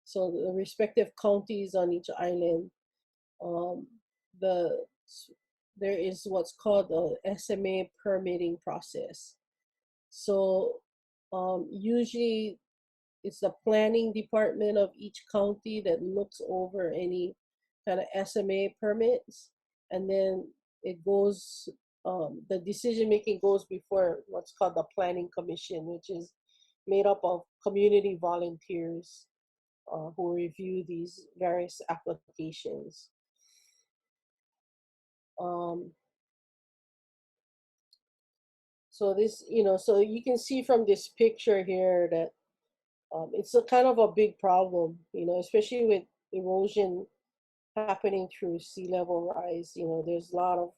So the respective counties on each island, there is what's called the SMA permitting process. So usually it's the planning department of each county that looks over any kind of SMA permits, and then it goes, the decision making goes before what's called the Planning Commission, which is made up of community volunteers who review these various applications. So this, so you can see from this picture here that it's a kind of a big problem, especially with erosion happening through sea level rise. There's a lot of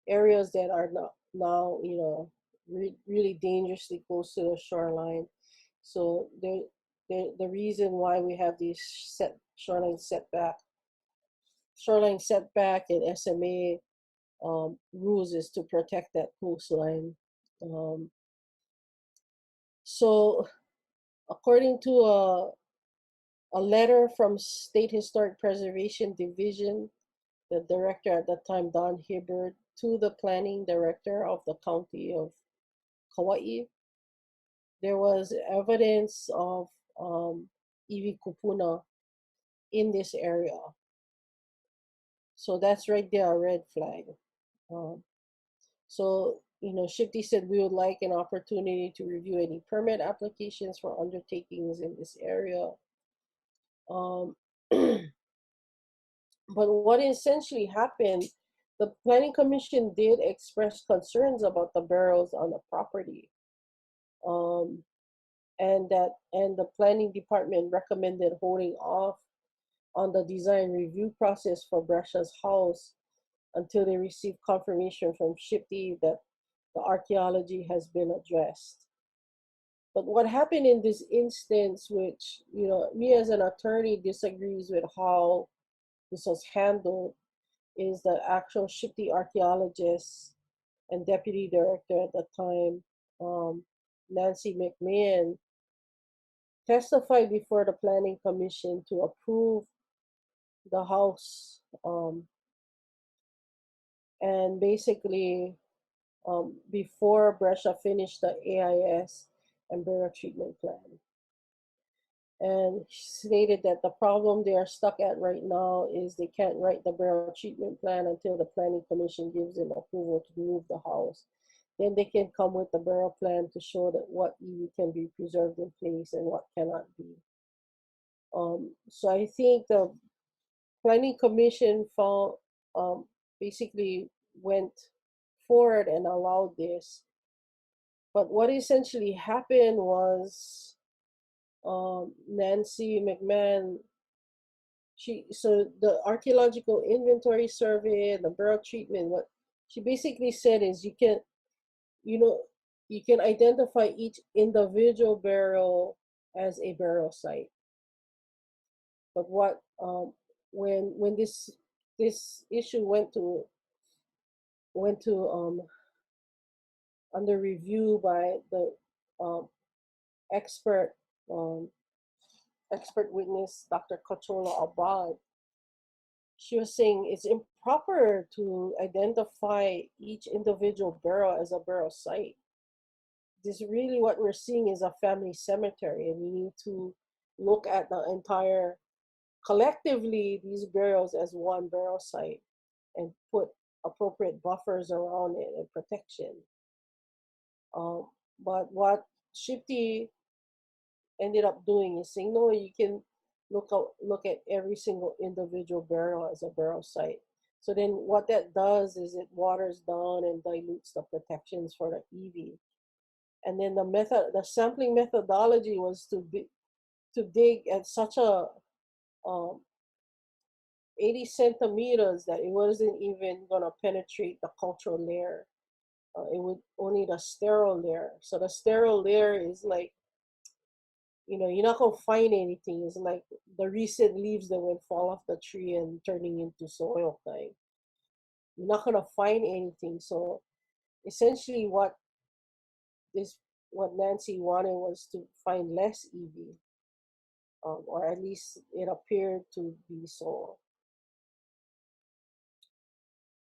areas that are now, really dangerously close to the shoreline. So the reason why we have these shoreline setback and SMA rules is to protect that coastline. So according to a letter from State Historic Preservation Division, the director at the time, Don Hibbard, to the planning director of the county of Kauai, there was evidence of iwi Kūpuna in this area. So that's right there, a red flag. So, Shifty said we would like an opportunity to review any permit applications for undertakings in this area. But what essentially happened, the Planning Commission did express concerns about the barrels on the property. And the planning department recommended holding off on the design review process for Brescia's house until they receive confirmation from Shifty that the archaeology has been addressed. But what happened in this instance, which, me as an attorney disagrees with how this was handled, is the actual Shifty archaeologist and deputy director at the time, Nancy McMahon, testified before the Planning Commission to approve the house, and basically before Brescia finished the AIS and burial treatment plan. And stated that the problem they are stuck at right now is they can't write the burial treatment plan until the Planning Commission gives them approval to move the house. Then they can come with the burial plan to show that what iwi can be preserved in place and what cannot be. So I think the Planning Commission found, basically went forward and allowed this. But what essentially happened was Nancy McMahon, so the archaeological inventory survey and the burial treatment, what she basically said is you can identify each individual burial as a burial site. But what when this issue went to under review by the expert witness, Dr. Kachola Abad, she was saying it's improper to identify each individual burial as a burial site. This really what we're seeing is a family cemetery, and we need to look at the entire, collectively, these burials as one burial site and put appropriate buffers around it and protection. But what Shifty ended up doing is saying, no, you can look at every single individual burial as a burial site. So then what that does is it waters down and dilutes the protections for the iwi. And then the sampling methodology was to dig at such a 80 centimeters that it wasn't even gonna penetrate the cultural layer. It would only the sterile layer. So the sterile layer is like, you're not gonna find anything. It's like the recent leaves that would fall off the tree and turning into soil kind. You're not gonna find anything. So essentially what Nancy wanted was to find less iwi, or at least it appeared to be so.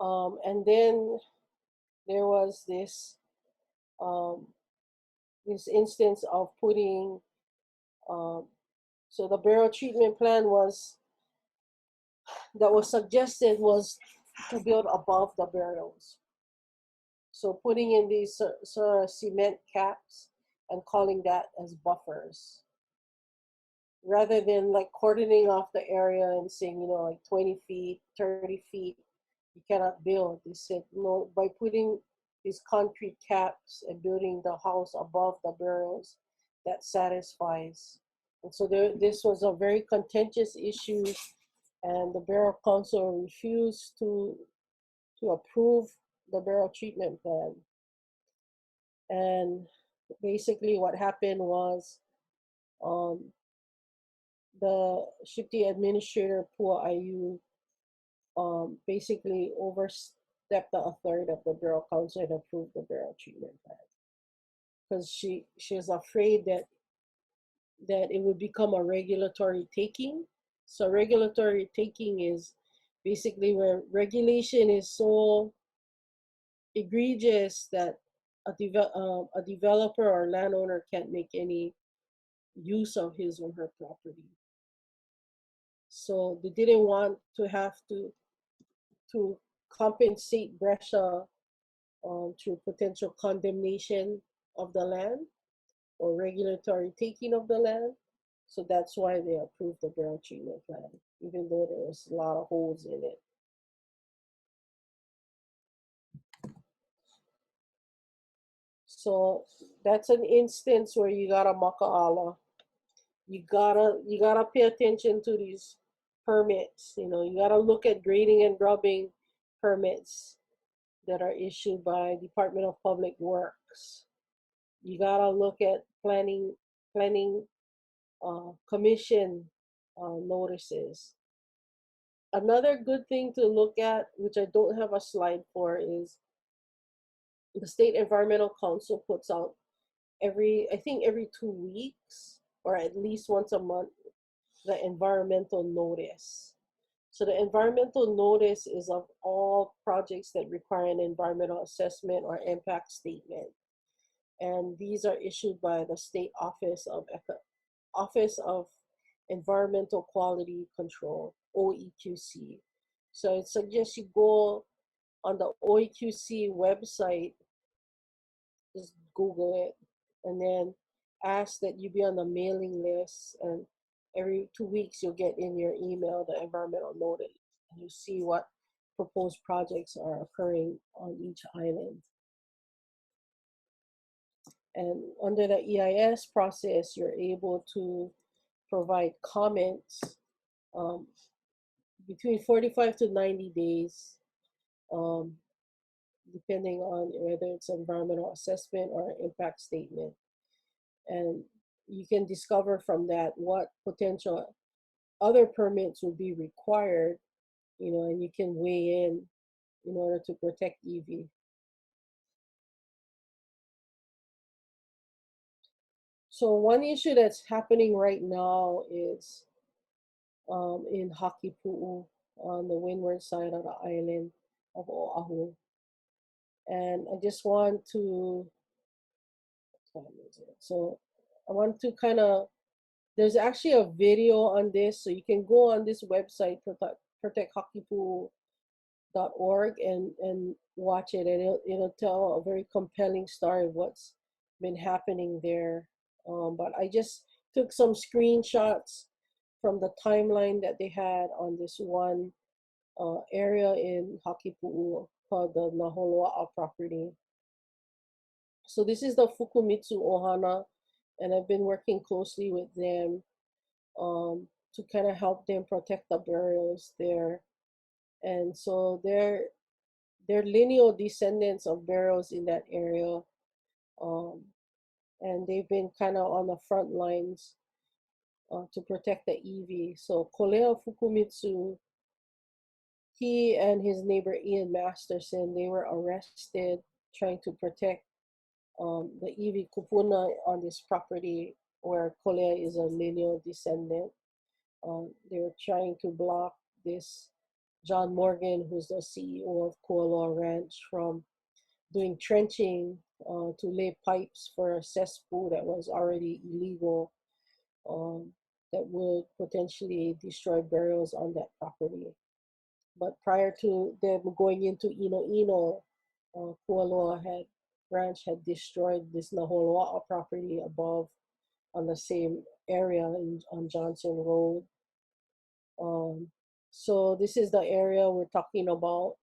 And then there was this instance of putting, so the burial treatment plan that was suggested was to build above the burials. So putting in these sort of cement caps and calling that as buffers, rather than like cordoning off the area and saying, like 20 feet, 30 feet, you cannot build. They said, no, by putting these concrete caps and building the house above the burials, that satisfies. And so this was a very contentious issue, and the Burial Council refused to approve the burial treatment plan. And basically what happened was the Shipti administrator, Pua Ayu, basically overstepped the authority of the Bureau Council and approved the Bureau treatment plan. Because she is afraid that it would become a regulatory taking. So regulatory taking is basically where regulation is so egregious that a developer or landowner can't make any use of his or her property. So they didn't want to have to compensate Brescia through potential condemnation of the land or regulatory taking of the land. So that's why they approved the Bureau treatment plan, even though there was a lot of holes in it. So that's an instance where you gotta maka'ala. You gotta pay attention to these permits. You know, you gotta look at grading and grubbing permits that are issued by Department of Public Works. You gotta look at planning commission notices. Another good thing to look at, which I don't have a slide for, is the State Environmental Council puts out every 2 weeks or at least once a month the environmental notice. So the environmental notice is of all projects that require an environmental assessment or impact statement. And these are issued by the State Office of Environmental Quality Control, OEQC. So I suggest you go on the OEQC website, just Google it, and then ask that you be on the mailing list, and every 2 weeks you'll get in your email the environmental notice, and you see what proposed projects are occurring on each island. And under the EIS process, you're able to provide comments between 45 to 90 days, depending on whether it's environmental assessment or impact statement. And you can discover from that what potential other permits will be required, you know, and you can weigh in order to protect EV. So one issue that's happening right now is in Hakipu'u on the windward side of the island of Oahu. And I just want to, what time is it? So I want to kind of, there's actually a video on this, so you can go on this website, protecthakipu'u.org, and watch it, and it'll tell a very compelling story of what's been happening there. But I just took some screenshots from the timeline that they had on this one area in Hakipu'u called the Naholoa'a property. So this is the Fukumitsu Ohana, and I've been working closely with them to kind of help them protect the burials there. And so they're lineal descendants of burials in that area. And they've been kind of on the front lines to protect the EV. So Kolea Fukumitsu, he and his neighbor Ian Masterson, they were arrested trying to protect the EV Kūpuna on this property where Kolea is a lineal descendant. They were trying to block this John Morgan, who's the CEO of Kualoa Ranch, from doing trenching to lay pipes for a cesspool that was already illegal, that would potentially destroy burials on that property. But prior to them going into Ino, Kualoa Ranch had destroyed this Naholoa'a property above on the same area on Johnson Road. So this is the area we're talking about.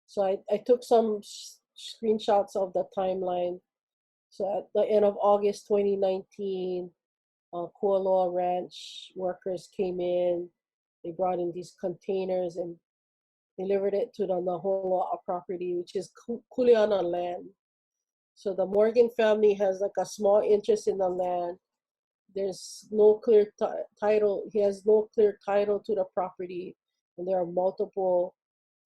So I took some screenshots of the timeline. So at the end of August 2019, Kualoa Ranch workers came in. They brought in these containers and delivered it to the Naholoa'a property, which is Kuleana land. So the Morgan family has like a small interest in the land. there's no clear title. He has no clear title to the property, and there are multiple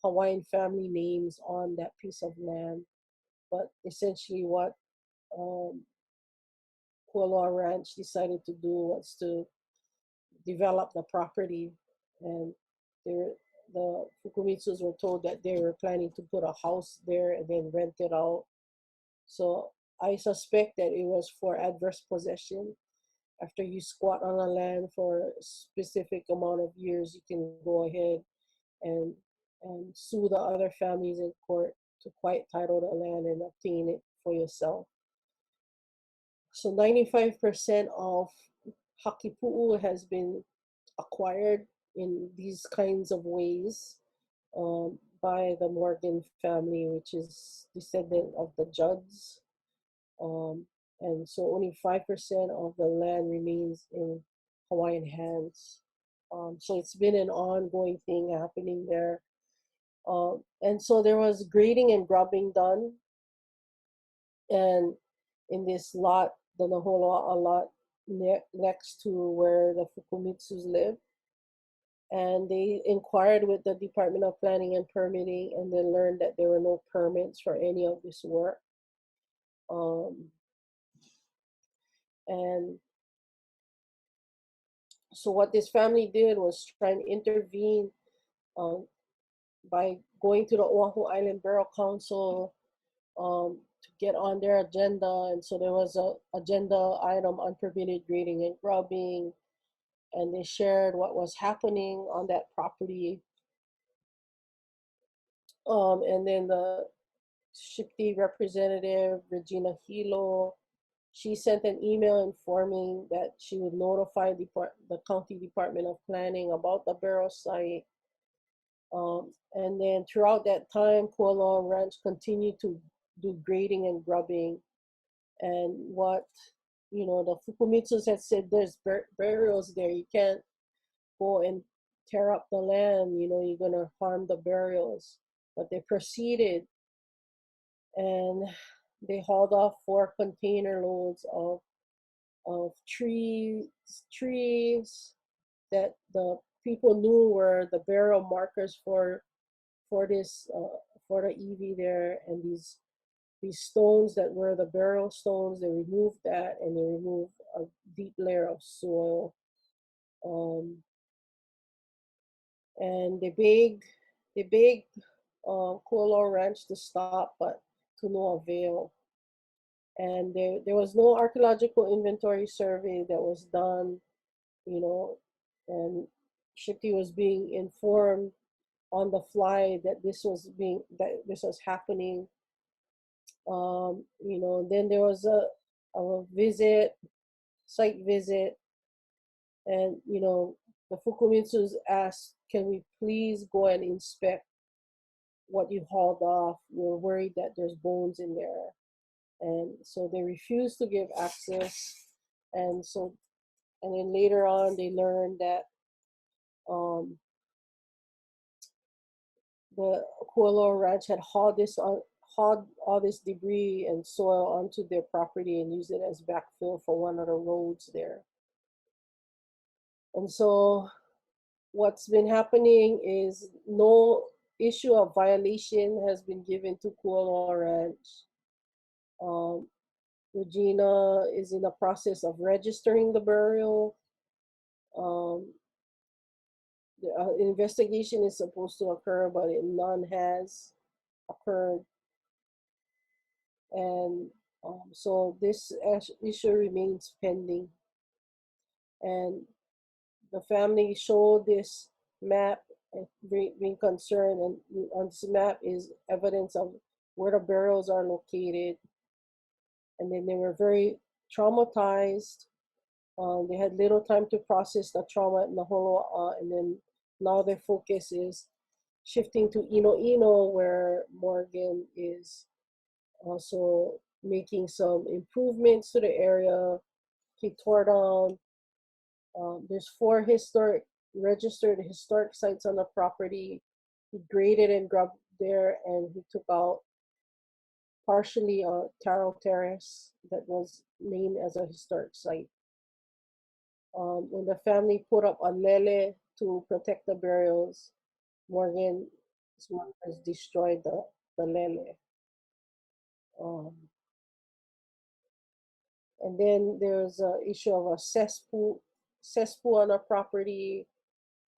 Hawaiian family names on that piece of land. But essentially, what Kualoa Ranch decided to do was to develop the property, and the Fukumitsus were told that they were planning to put a house there and then rent it out. So I suspect that it was for adverse possession. After you squat on a land for a specific amount of years, you can go ahead and sue the other families in court to quiet title the land and obtain it for yourself. So 95% of Hakipu'u has been acquired in these kinds of ways by the Morgan family, which is descendant of the Judds. And so only 5% of the land remains in Hawaiian hands. So it's been an ongoing thing happening there. And so there was grading and grubbing done. And in this lot, the Naholoa'a lot next to where the Fukumitsus live. And they inquired with the Department of Planning and Permitting, and then learned that there were no permits for any of this work. And so what this family did was try and intervene by going to the Oahu Island Borough Council to get on their agenda. And so there was a agenda item, unpermitted grading and grubbing, and they shared what was happening on that property. And then the Shipti representative, Regina Hilo, she sent an email informing that she would notify the County Department of Planning about the borough site. And then throughout that time, Kualoa Ranch continued to do grading and grubbing. And what, the Fukumitsus had said, there's burials there. You can't go and tear up the land, you're going to harm the burials. But they proceeded, and they hauled off 4 container loads of trees that the people knew were the burial markers for this for the EV there, and these stones that were the burial stones. They removed that, and they removed a deep layer of soil, and they begged Kualoa Ranch to stop, but to no avail. And there was no archaeological inventory survey that was done, and Shipti was being informed on the fly that this was happening. Then there was a site visit, and the Fukumitsus asked, can we please go and inspect what you hauled off? We're worried that there's bones in there. And so they refused to give access. And then later on, they learned that the Kualoa Ranch had hauled all this debris and soil onto their property and used it as backfill for one of the roads there. And so what's been happening is no issue of violation has been given to Kualoa Ranch. Regina is in the process of registering the burial. The investigation is supposed to occur, but none has occurred. And so this issue remains pending. And the family showed this map, being concerned, and on this map is evidence of where the burials are located. And then they were very traumatized. They had little time to process the trauma in the Holoa, and then now their focus is shifting to Ino, where Morgan is also making some improvements to the area. He tore down, there's 4 registered historic sites on the property. He graded and grubbed there, and he took out partially Taro Terrace that was named as a historic site. When the family put up a lele to protect the burials, Morgan's workers destroyed the lele. And then there's an issue of a cesspool on a property.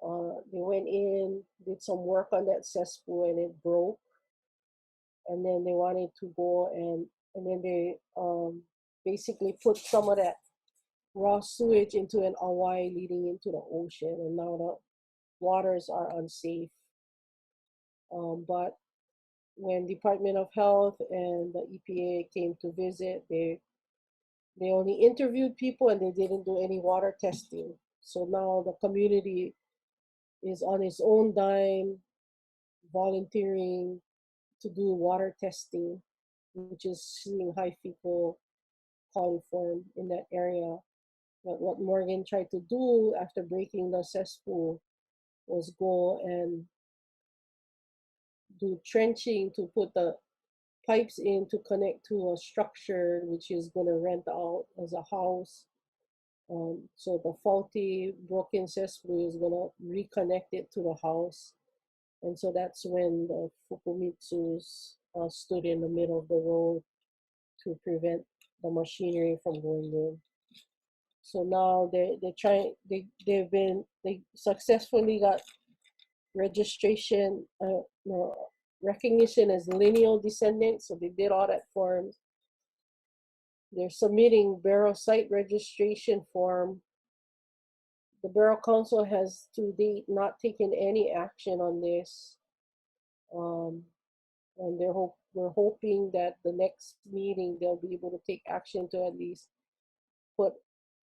They went in, did some work on that cesspool, and it broke. And then they wanted to go and then they basically put some of that raw sewage into an Hawaiʻi leading into the ocean, and now the waters are unsafe. But when Department of Health and the EPA came to visit, they only interviewed people and they didn't do any water testing. So now the community is on its own dime, volunteering to do water testing, which is seeing high fecal coliform in that area. But what Morgan tried to do after breaking the cesspool was go and do trenching to put the pipes in to connect to a structure which is going to rent out as a house. So the faulty broken cesspool is going to reconnect it to the house. And so that's when the Fukumitsus stood in the middle of the road to prevent the machinery from going in. So now they successfully got registration, recognition as lineal descendants. So they did all that forms. They're submitting burial site registration form. The Burial Council has to date not taken any action on this. And we're hoping that the next meeting they'll be able to take action to at least put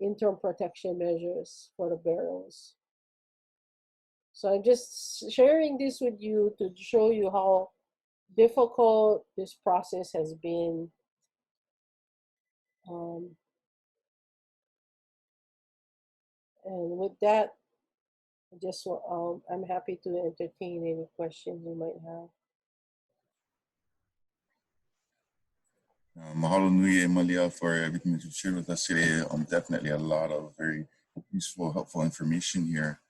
interim protection measures for the burials. So I'm just sharing this with you to show you how difficult this process has been. And with that, I'm happy to entertain any questions you might have. Mahalo nui e Malia for everything that you've shared with us today. Definitely a lot of very useful, helpful information here.